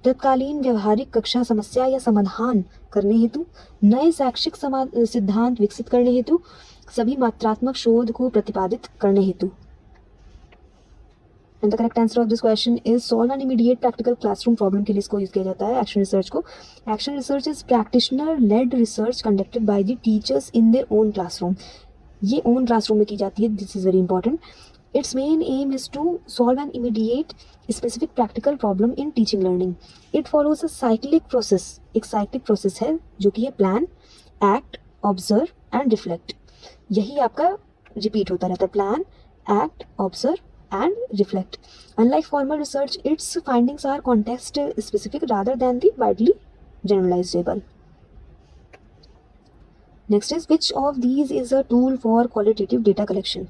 Speaker 1: तत्कालीन व्यवहारिक कक्षा समस्या या समाधान करने हेतु, नए शैक्षिक सिद्धांत विकसित करने हेतु, सभी मात्रात्मक शोध को प्रतिपादित करने हेतु। And the correct answer of this question is solve an immediate practical classroom problem के लिए इसको यूज किया जाता है एक्शन रिसर्च को। Action research is practitioner led research conducted by the teachers in their own classroom. ये own classroom में की जाती है, this is very important. It's main aim is to solve an immediate specific practical problem in teaching learning. It follows a cyclic process, एक cyclic process है जो कि है plan, act, observe and reflect. यही आपका रिपीट होता रहता है, plan, act, observe and reflect. Unlike formal research, its findings are context specific rather than the widely generalizable. Next is which of these is a tool for qualitative data collection?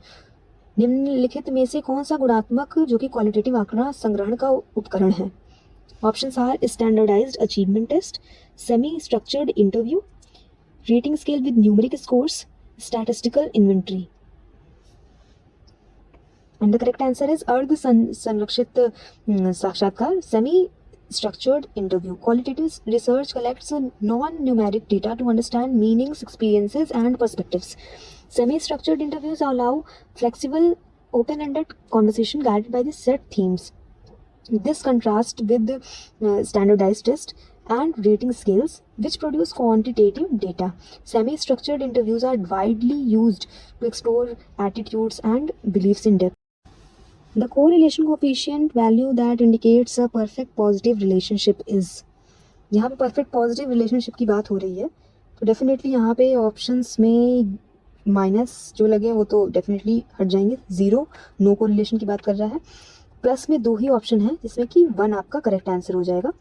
Speaker 1: निम्नलिखित में से कौन सा गुणात्मक जो कि क्वालिटेटिव आंकड़ा संग्रहण का उपकरण है। Options are standardised achievement test, semi structured interview, rating scale with numeric scores, statistical inventory. And the correct answer is अर्ध संरक्षित साक्षात्कार, semi structured interview. Qualitative research collects non-numeric data to understand meanings, experiences, and perspectives. Semi-structured interviews allow flexible, open-ended conversation guided by the set themes. This contrasts with standardized tests and rating scales, which produce quantitative data. Semi-structured interviews are widely used to explore attitudes and beliefs in depth. The correlation coefficient value that indicates a perfect positive relationship is, यहाँ पे perfect positive relationship की बात हो रही है तो definitely यहाँ पे ऑप्शंस में माइनस जो लगे वो तो डेफिनेटली हट जाएंगे। 0 नो कोरिलेशन की बात कर रहा है, प्लस में 2 ही ऑप्शन है जिसमें कि 1 आपका करेक्ट आंसर हो जाएगा।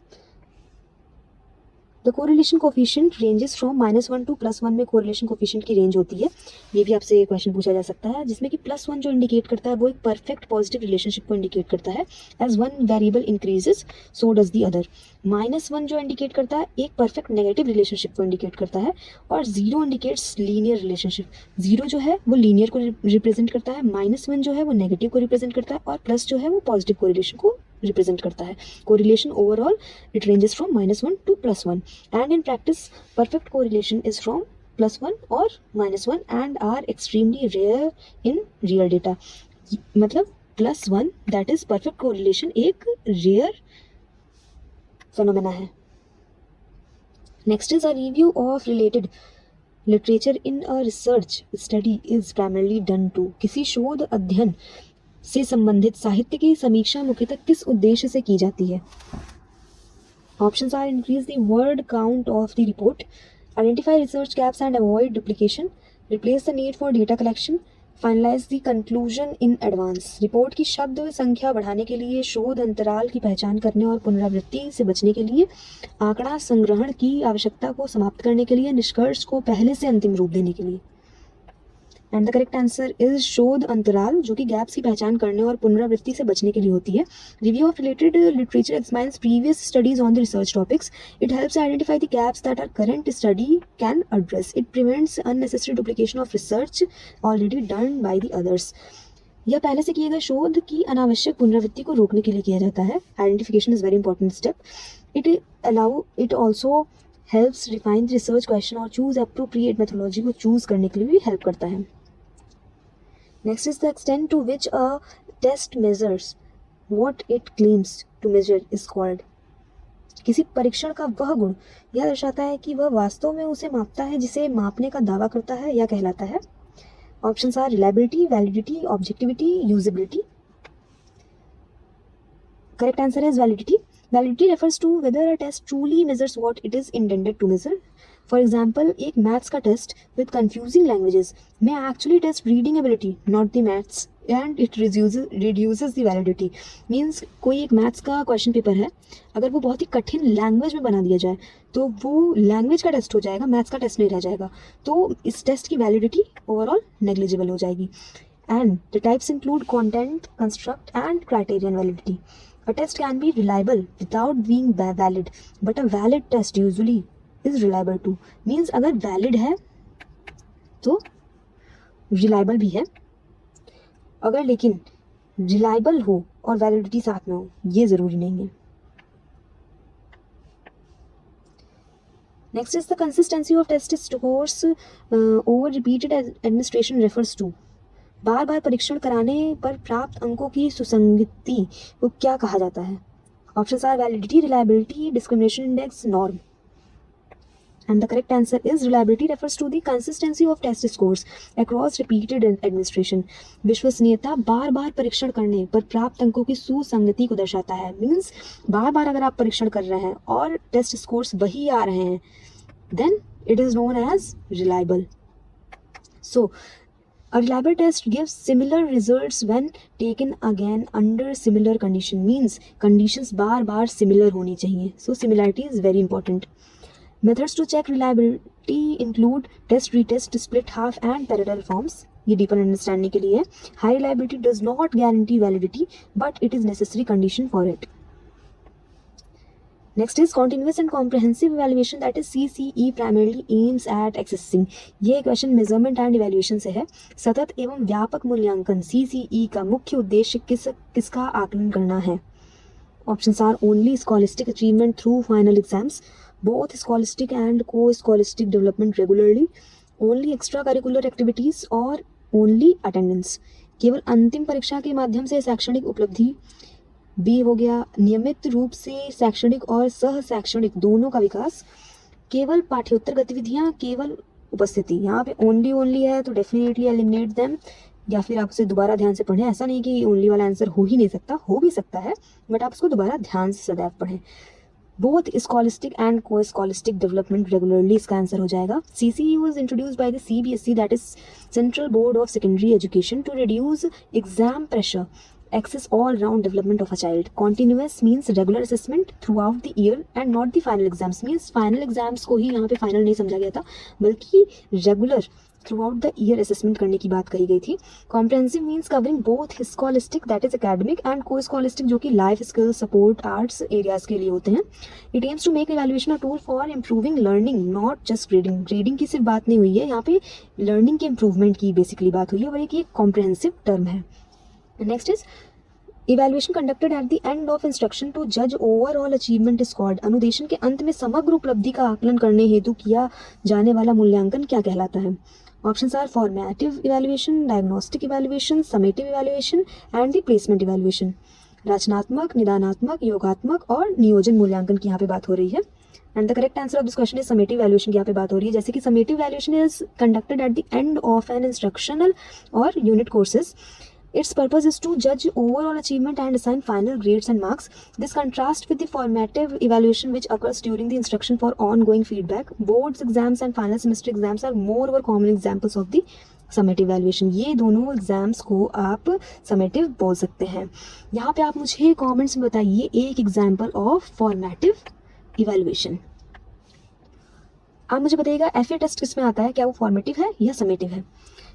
Speaker 1: The correlation coefficient ranges from -1 to +1 में कोरिलेशन कोफिशिएंट की रेंज होती है। ये भी आपसे क्वेश्चन पूछा जा सकता है जिसमें कि +1 जो इंडिकेट करता है वो एक परफेक्ट पॉजिटिव रिलेशनशिप को इंडिकेट करता है। As one variable increases so does the other. -1 जो इंडिकेट करता है एक परफेक्ट नेगेटिव रिलेशनशिप को इंडिकेट करता है और 0 इंडिकेट्स लीनियर रिलेशनशिप। 0 जो है वो लीनियर को रिप्रेजेंट करता है, -1 जो है वो नेगेटिव को रिप्रेजेंट करता है और प्लस जो है वो पॉजिटिव कोरिलेशन को रिप्रेजेंट करता है। Correlation overall it ranges from -1 to +1 and in practice perfect correlation is from +1 और -1 and are extremely rare in real data. मतलब +1 दैट इज परफेक्ट कोरिलेशन एक रेयर फेनोमेना है। Next is a review of related literature in a research study is primarily done to. किसी शोध अध्ययन से संबंधित साहित्य की समीक्षा मुख्यतः किस उद्देश्य से की जाती है। Options are increase the word count of the report, identify research gaps and avoid duplication, replace the need for data collection, finalise the conclusion in advance. Report की शब्द संख्या बढ़ाने के लिए, शोध अंतराल की पहचान करने और पुनरावृत्ति से बचने के लिए, आंकड़ा संग्रहण की आवश्यकता को समाप्त करने के लिए, निष्कर्ष को पहले से अंतिम रूप देने के लिए। And the correct answer is शोध अंतराल, जो कि गैप्स की पहचान करने और पुनरावृत्ति से बचने के लिए होती है। Review of related literature explains previous studies on the research topics, it helps identify the gaps that our current study can address, it prevents unnecessary duplication of research already done by the others. यह पहले से किए गए शोध की अनावश्यक पुनरावृत्ति को रोकने के लिए किया जाता है। Identification is very important step. It also helps refine the research question और चूज अप्रोप्रिएट मेथोलॉजी को चूज करने के लिए भी हेल्प करता है। Next is the extent to which a test measures what it claims to measure is called. किसी परीक्षण का वह गुण यह दर्शाता है कि वह वास्तव में उसे मापता है जिसे मापने का दावा करता है या कहलाता है। Options are reliability, validity, objectivity, usability. Correct answer is validity. Validity refers to whether a test truly measures what it is intended to measure. For example, एक मैथ्स का टेस्ट विद कन्फ्यूजिंग लैंग्वेजेस में actually test reading ability not the maths and it reduces the validity. Means कोई एक maths का question paper है, अगर वो बहुत ही कठिन लैंग्वेज में बना दिया जाए तो वो लैंग्वेज का टेस्ट हो जाएगा, मैथ्स का टेस्ट नहीं रह जाएगा, तो इस टेस्ट की वैलिडिटी ओवरऑल नेग्लिजिबल हो जाएगी। And the types include content, construct and criterion validity. A test can be reliable without being valid, but a valid test usually is reliable too. Means अगर valid है तो reliable भी है, अगर लेकिन reliable हो और वैलिडिटी साथ में हो ये ज़रूरी नहीं है। Next is the consistency of test scores over repeated administration refers to. बार बार परीक्षण कराने पर प्राप्त अंकों की सुसंगति को क्या कहा जाता है? Options are validity, reliability, discrimination index, norm. And the correct answer is reliability refers to the consistency of test scores across repeated administration. विश्वसनीयता बार बार परीक्षण करने पर प्राप्त अंकों की सुसंगति को दर्शाता है। मीन्स बार बार अगर आप परीक्षण कर रहे हैं और टेस्ट स्कोर्स वही आ रहे हैं, then it is known as reliable. So a reliable test gives similar results when taken again under similar condition. Means conditions bar bar similar होनी चाहिए. So similarity is very important. Methods to check reliability include test, retest, split half and parallel forms. ये deeper understanding के लिए है। High reliability does not guarantee validity, but it is necessary condition for it. Next is continuous and comprehensive evaluation, that is CCE primarily aims at assessing. ये question measurement and evaluation से है। सतत एवं व्यापक मूल्यांकन CCE का मुख्य उद्देश्य किसका आकलन करना है? Options are only scholastic achievement through final exams, both scholastic and co-scholastic development regularly, only extracurricular activities और only attendance। केवल अंतिम परीक्षा के माध्यम से शैक्षणिक उपलब्धि। बी हो गया नियमित रूप से शैक्षणिक और सह शैक्षणिक दोनों का विकास। केवल पाठ्योत्तर गतिविधियाँ, केवल उपस्थिति। यहाँ पे ओनली है तो डेफिनेटली एलिमिनेट देम, या फिर आप उसे दोबारा ध्यान से पढ़ें। ऐसा नहीं कि ओनली वाला आंसर हो ही नहीं सकता, हो भी सकता है, बट आप उसको दोबारा ध्यान से सदैव पढ़ें। Both scholastic and co scholastic development regularly इसका आंसर हो जाएगा। CCE was introduced by the CBSE, that is Central Board of Secondary Education, to reduce exam pressure, access all round development of a child. Continuous means regular assessment throughout the year and not the final exams. means final exams को ही यहाँ पे final नहीं समझा गया था, बल्कि regular throughout the year assessment करने की बात कही गई थी। Comprehensive means covering both scholastic, that is academic, and co scholastic, जो कि life skill, sports, arts areas के लिए होते हैं। It aims to make evaluation a tool for improving learning, not just grading. Grading की सिर्फ बात नहीं हुई है यहाँ पे, लर्निंग के इंप्रूवमेंट की बेसिकली बात हुई है, और एक कॉम्प्रहेंसिव टर्म है। Next is evaluation conducted at the end of instruction to जज ओवरऑल अचीवमेंट स्कोर्ड। अनुदेशन के अंत में समग्र उपलब्धि का आकलन करने हेतु किया जाने वाला मूल्यांकन क्या कहलाता है? Options are formative evaluation, diagnostic evaluation, summative evaluation and the placement evaluation. रचनात्मक, निदानात्मक, योगात्मक और नियोजन मूल्यांकन की यहाँ पे बात हो रही है। And the correct answer of this question is summative evaluation की यहाँ पे बात हो रही है। जैसे कि summative evaluation is conducted at the end of an instructional और unit courses Its purpose is to judge overall achievement and assign final grades and marks. This contrasts with the formative evaluation which occurs during the instruction for ongoing feedback. Boards exams and final semester exams are moreover common examples of the summative evaluation. ये दोनों exams को आप summative बोल सकते हैं. यहाँ पे आप मुझे कमेंट्स में बताइए एक एग्जाम्पल ऑफ फॉर्मेटिव इवैल्यूएशन. आप मुझे बताइएगा एफए टेस्ट किस में आता है, क्या वो फॉर्मेटिव है या समेटिव है.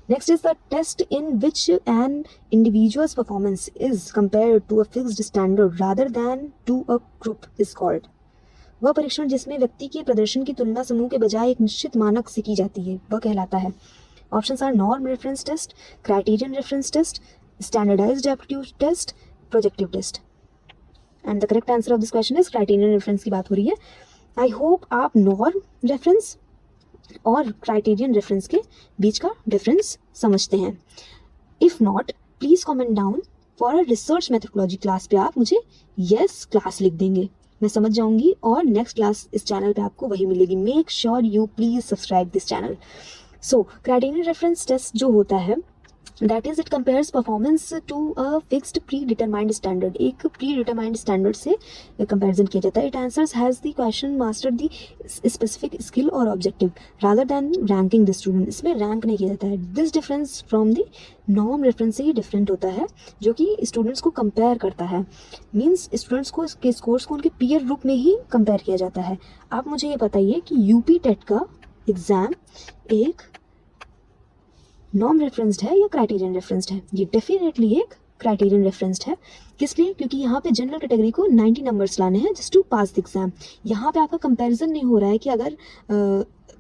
Speaker 1: Next is the test in which an individual's performance is compared to a fixed standard rather than to a group is called. वह परीक्षण जिसमें व्यक्ति के प्रदर्शन की तुलना समूह के बजाय एक निश्चित मानक से की जाती है वह कहलाता है. Options are norm reference test, criterion reference test, standardized aptitude test, projective test. And the correct answer of this question is criterion reference की बात हो रही है. I hope आप norm reference और क्राइटेरियन रेफरेंस के बीच का डिफरेंस समझते हैं. If not please comment down for a research methodology class पे आप मुझे यस क्लास लिख देंगे, मैं समझ जाऊंगी और नेक्स्ट क्लास इस चैनल पे आपको वही मिलेगी. Make sure you please subscribe this channel. So criterion reference test जो होता है that is it compares performance to a fixed predetermined standard. एक प्री डिटरमाइंड स्टैंडर्ड से कंपैरिजन किया जाता है. It answers has the question master the specific skill और objective rather than ranking the student. इसमें रैंक नहीं किया जाता है. This difference from the norm reference से ही डिफरेंट होता है जो कि स्टूडेंट्स को कंपेयर करता है. मीन्स स्टूडेंट्स को के स्कोर्स को उनके पीयर ग्रुप में ही कंपेयर किया जाता है. आप मुझे ये बताइए कि यूपी टेट का एग्ज़ाम एक नॉर्म रेफरेंस्ड है या क्राइटेरियन रेफरेंस्ड है. ये डेफिनेटली एक क्राइटेरियन रेफरेंस्ड है. किस लिए? क्योंकि यहाँ पे जनरल कैटेगरी को 90 नंबर्स लाने हैं just to pass the exam. यहाँ पे आपका कंपैरिजन नहीं हो रहा है कि अगर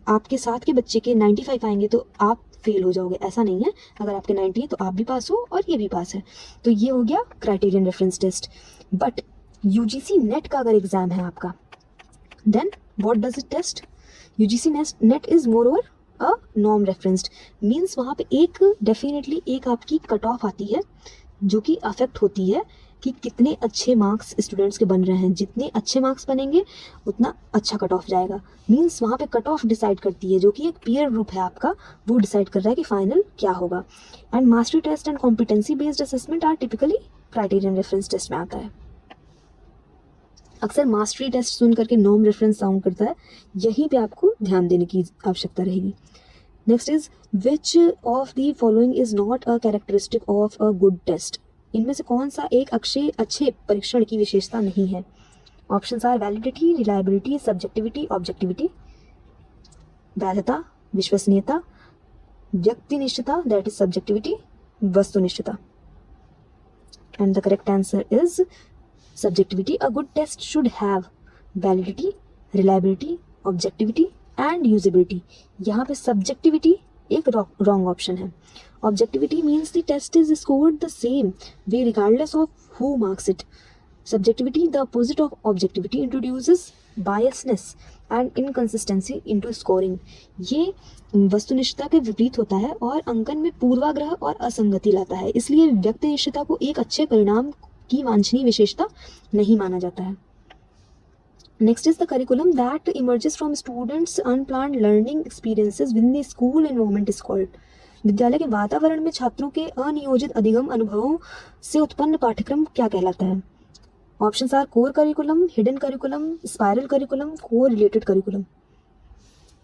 Speaker 1: आपके साथ के बच्चे के 95 आएंगे तो आप फेल हो जाओगे, ऐसा नहीं है. अगर आपके 90 है तो आप भी पास हो और ये भी पास है. तो ये हो गया criterion reference test. But UGC NET का अगर एग्जाम है आपका then what does it test? UGC NET is more over a norm referenced. Means वहाँ पे एक डेफिनेटली एक आपकी कट ऑफ आती है जो कि अफेक्ट होती है कि कितने अच्छे मार्क्स स्टूडेंट्स के बन रहे हैं. जितने अच्छे मार्क्स बनेंगे उतना अच्छा कट ऑफ जाएगा. मीन्स वहाँ पे कट ऑफ डिसाइड करती है जो कि एक पीयर ग्रुप है आपका, वो डिसाइड कर रहा है कि फाइनल क्या होगा. And mastery test and competency based assessment are typically criterion reference test में आता है. अक्सर मास्टरी टेस्ट सुन करके नॉर्म रेफरेंस साउंड करता है, यहीं पे आपको ध्यान देने की आवश्यकता रहेगी. Next is which of the following is not a characteristic of a good test. इनमें से कौन सा एक अच्छे परीक्षण की विशेषता नहीं है? Options are validity, reliability, subjectivity, objectivity. वैधता, विश्वसनीयता, व्यक्तिनिष्ठता दैट इज सब्जेक्टिविटी, वस्तुनिष्ठता. And the correct answer is subjectivity. A good test should have validity, reliability, objectivity and usability. यहाँ पे subjectivity एक wrong option है. Objectivity means the test is scored the same way regardless of who marks it. Subjectivity, the opposite of objectivity, introduces biasness and inconsistency into scoring. ये वस्तुनिष्ठता के विपरीत होता है और अंकन में पूर्वाग्रह और असंगति लाता है. इसलिए व्यक्तिनिष्ठता को एक अच्छे परिणाम की वांछनीय विशेषता नहीं माना जाता है. Next is the curriculum that emerges from students unplanned learning experiences with in the school environment is called. विद्यालय के वातावरण में छात्रों के अनियोजित अधिगम अनुभवों से उत्पन्न पाठ्यक्रम क्या कहलाता है? Options are core curriculum, hidden curriculum, spiral curriculum, correlated curriculum.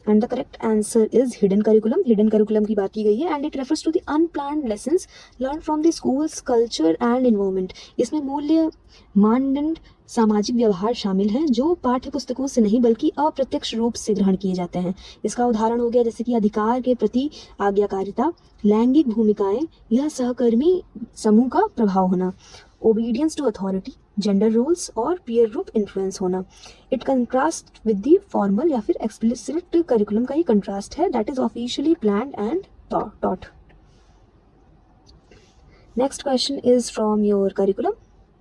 Speaker 1: And the correct answer is hidden curriculum. Hidden curriculum की बात की गई है and it refers to the unplanned lessons learn from the school's culture and environment. इसमें मूल्य, मानदंड, सामाजिक व्यवहार शामिल हैं जो पाठ्य पुस्तकों से नहीं बल्कि अप्रत्यक्ष रूप से ग्रहण किए जाते हैं. इसका उदाहरण हो गया जैसे कि अधिकार के प्रति आज्ञाकारिता, लैंगिक भूमिकाएं या सहकर्मी समूह का प्रभाव होना, obedience to authority, gender roles और पीयर ग्रुप इन्फ्लुएंस होना. It contrast with the formal या फिर एक्सप्लिसिट करिकुलम का ही कंट्रास्ट है that is officially planned and taught. Next question is from your curriculum.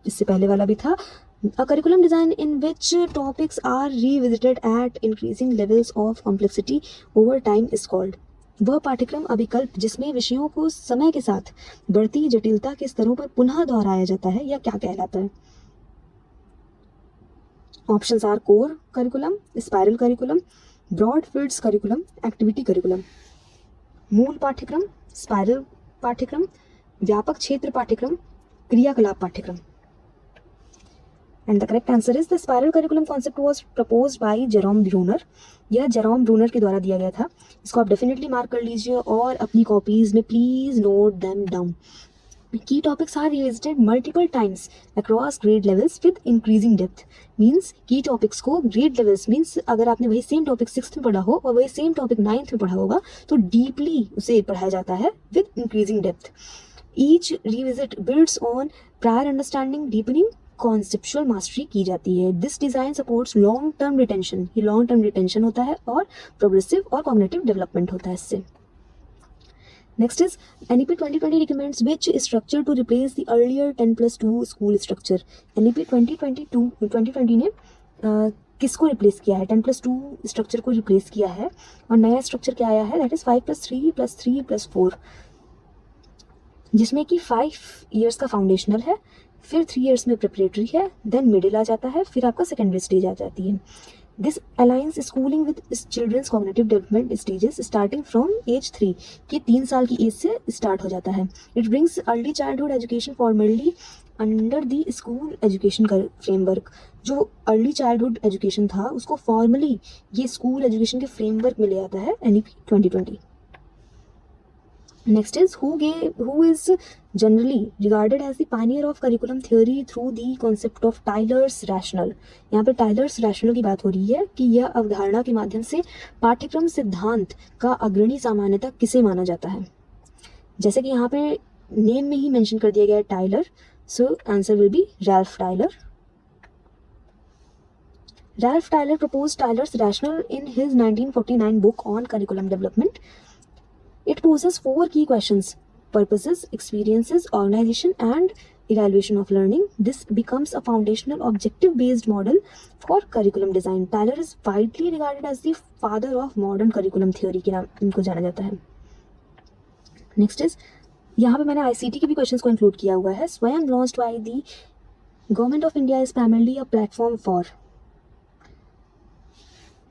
Speaker 1: इससे पहले वाला भी था. A curriculum design in which topics are revisited at increasing levels of complexity over time is called. वह पाठ्यक्रम अभिकल्प जिसमें विषयों को समय के साथ बढ़ती जटिलता के स्तरों पर पुनः दोहराया जाता है या क्या कहलाता है? Options are core curriculum, spiral curriculum, broad fields curriculum, activity curriculum. मूल पाठ्यक्रम, स्पाइरल पाठ्यक्रम, व्यापक क्षेत्र पाठ्यक्रम, क्रियाकलाप पाठ्यक्रम। And the correct answer is the spiral curriculum concept was proposed by Jerome Bruner. यह जेरोम ब्रूनर के द्वारा दिया गया था। इसको आप डेफिनेटली मार्क कर लीजिए और अपनी कॉपीज में please note them down. Key topics are revisited multiple times across grade levels with increasing depth. Means key topics को grade levels means अगर आपने वही same topic 6th में पढ़ा हो और वही same topic 9th में पढ़ा होगा तो deeply उसे पढ़ाया जाता है with increasing depth. Each revisit builds on prior understanding, deepening conceptual mastery की जाती है. This design supports long term retention. ये long term retention होता है और progressive और cognitive development होता है इससे. Next is NEP 2020 recommends which structure to replace the earlier 10+2 school structure. NEP 2020 ने किसको रिप्लेस किया है? 10+2 स्ट्रक्चर को रिप्लेस किया है और नया स्ट्रक्चर क्या आया है? दैट इज 5+3+3+4, जिसमें कि 5 इयर्स का फाउंडेशनल है, फिर 3 इयर्स में प्रिपरेटरी है, देन मिडिल आ जाता है, फिर आपका सेकेंडरी स्टेज आ जाती है. This aligns schooling with children's cognitive development stages starting from age 3 कि 3 साल की एज से स्टार्ट हो जाता है. It brings early childhood education formally under the school education framework. जो अर्ली चाइल्डहुड एजुकेशन था उसको फॉर्मली ये स्कूल एजुकेशन के फ्रेमवर्क में ले आता है NEP 2020. Next is who is generally regarded as the pioneer of curriculum theory through the concept of Tyler's rationale. यहाँ पे Tyler's rationale की बात हो रही है कि यह अवधारणा के माध्यम से पाठ्यक्रम सिद्धांत का अग्रणी सामान्यतः किसे माना जाता है. जैसे कि यहाँ पे नेम में ही मेंशन कर दिया गया है Tyler, so answer will be Ralph Tyler. Ralph Tyler proposed Tyler's rationale in his 1949 book on curriculum development. It poses 4 key questions: purposes, experiences, organization, and evaluation of learning. This becomes a foundational objective-based model for curriculum design. Tyler is widely regarded as the father of modern curriculum theory के नाम इनको जाना जाता है. Next is यहाँ पे मैंने ICT के भी क्वेश्चंस को इंक्लूड किया हुआ है. स्वयं launched by the Government of India is primarily a platform for.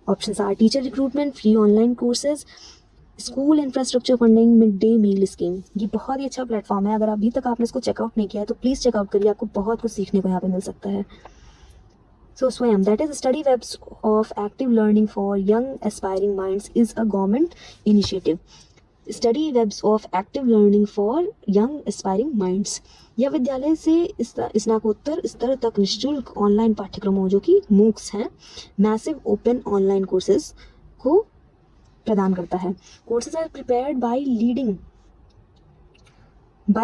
Speaker 1: Options are teacher recruitment, free online courses, school infrastructure funding, mid day meal scheme. ये बहुत ही अच्छा प्लेटफॉर्म है. अगर अभी तक आपने इसको चेकआउट नहीं किया है तो प्लीज़ चेकआउट करिए, आपको बहुत कुछ सीखने को यहाँ पे मिल सकता है. So Swayam that is study webs of active learning for young aspiring minds is a government initiative. Study webs of active learning for young aspiring minds. यह विद्यालय से स्नातकोत्तर स्तर तक निःशुल्क ऑनलाइन पाठ्यक्रमों जो कि मूक्स हैं, मैसिव ओपन ऑनलाइन कोर्सेज को प्रदान करता है. Courses are prepared by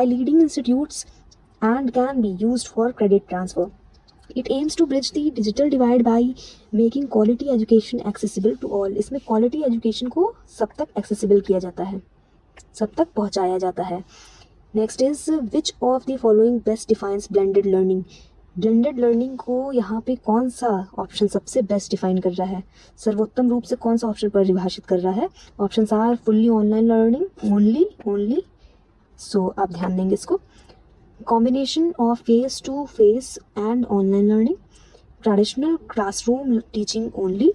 Speaker 1: leading institutes and can be used for credit transfer. It aims to bridge the digital divide by making quality education accessible to all. इसमें quality education को सब तक accessible किया जाता है, सब तक पहुंचाया जाता है. Next is which of the following best defines blended learning. Blended learning को यहाँ पे कौन सा ऑप्शन सबसे बेस्ट डिफाइन कर रहा है, सर्वोत्तम रूप से कौन सा ऑप्शन परिभाषित कर रहा है? Options are fully online learning, only. So आप ध्यान देंगे इसको. Combination of face to face and online learning, traditional classroom teaching only,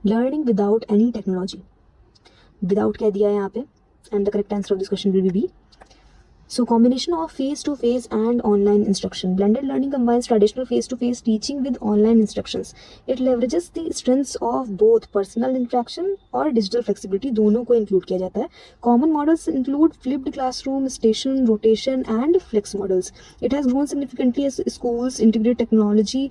Speaker 1: learning without any technology. Without कह दिया है यहाँ पे and the correct answer of this question will be. So combination of face-to-face and online instruction. Blended learning combines traditional face-to-face teaching with online instructions. It leverages the strengths of both personal interaction और digital flexibility, दोनों को include किया जाता है. Common models include flipped classroom, station, rotation and flex models. It has grown significantly as schools integrate technology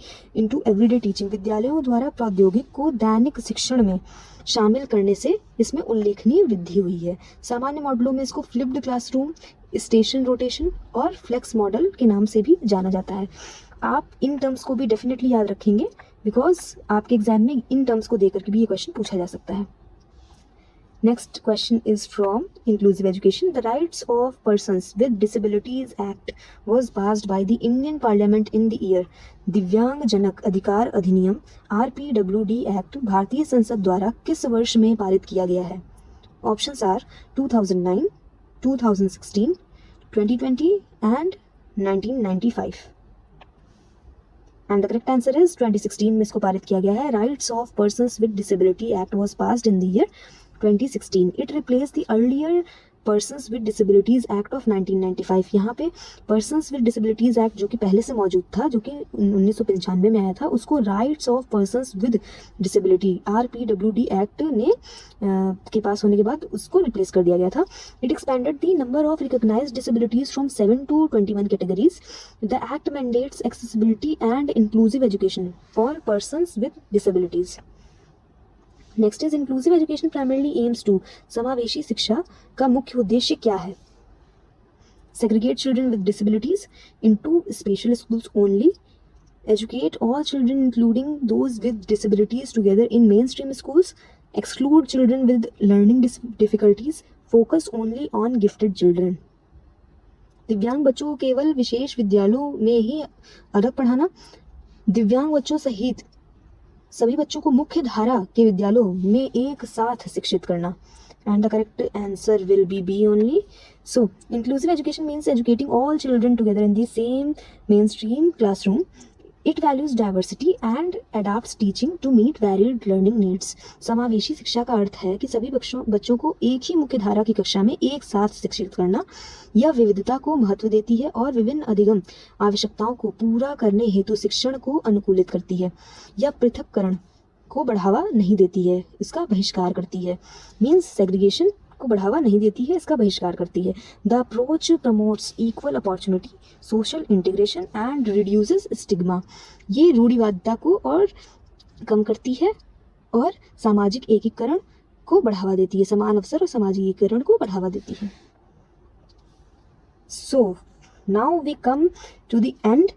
Speaker 1: into everyday teaching. विद्यालयों द्वारा प्रौद्योगिकी को दैनिक शिक्षण में शामिल करने से इसमें उल्लेखनीय वृद्धि हुई है. सामान्य मॉडलों में इसको फ्लिप्ड क्लासरूम, स्टेशन रोटेशन और फ्लेक्स मॉडल के नाम से भी जाना जाता है. आप इन टर्म्स को भी डेफिनेटली याद रखेंगे बिकॉज आपके एग्जाम में इन टर्म्स को देकर के भी ये क्वेश्चन पूछा जा सकता है. Next question is from inclusive education. The rights of persons with disabilities act was passed by the Indian parliament in the year. दिव्यांग जनक अधिकार अधिनियम RPWD एक्ट भारतीय संसद द्वारा किस वर्ष में पारित किया गया है? Options are 2009, 2016, 2020 and 1995. And the correct answer is 2016 में इसको पारित किया गया है. Rights of Persons with Disability Act was passed in the year 2016. It replaced the earlier persons with disabilities act of 1995। यहाँ पे पर्सन्स विद डिसेबिलिटीज़ एक्ट जो कि पहले से मौजूद था, जो कि 1995 में आया था, उसको rights of persons with disability RPWD act ने के पास होने के बाद उसको रिप्लेस कर दिया गया था। It expanded the number of recognised disabilities from 7 to 21 categories. The act mandates accessibility and inclusive education for persons with disabilities. Next is inclusive education primarily aims to, समावेशी शिक्षा का मुख्य उद्देश्य क्या है? Segregate children with disabilities into special schools only. Educate all children including those with disabilities together in mainstream schools. Exclude children with learning difficulties. Focus only on gifted children. दिव्यांग बच्चों को केवल विशेष विद्यालयों में ही अलग पढ़ाना, दिव्यांग बच्चों सहित सभी बच्चों को मुख्य धारा के विद्यालयों में एक साथ शिक्षित करना। And the correct answer will be B only. So, inclusive education means educating all children together in the same mainstream classroom. It values diversity and adapts teaching to meet varied learning needs. समावेशी शिक्षा का अर्थ है कि सभी बच्चों को एक ही मुख्य धारा की कक्षा में एक साथ शिक्षित करना। यह विविधता को महत्व देती है और विभिन्न अधिगम आवश्यकताओं को पूरा करने हेतु शिक्षण को अनुकूलित करती है। यह पृथक्करण को बढ़ावा नहीं देती है, इसका बहिष्कार करती है। मीन्स सेग्रीगेशन को बढ़ावा नहीं देती है, इसका बहिष्कार करती है। The approach promotes equal opportunity, social integration and reduces stigma. ये रूढ़िवादिता को और कम करती है और सामाजिक एकीकरण को बढ़ावा देती है, समान अवसर और सामाजिक एकीकरण को बढ़ावा देती है। So now we come to the end.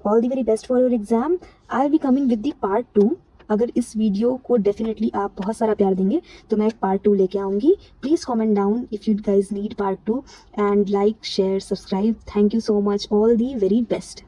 Speaker 1: All the very best for your exam. I will be coming with the part 2। अगर इस वीडियो को डेफिनेटली आप बहुत सारा प्यार देंगे तो मैं एक पार्ट 2 लेके आऊँगी। Please comment down if you guys need part 2 and like share subscribe. Thank you so much. All the very best.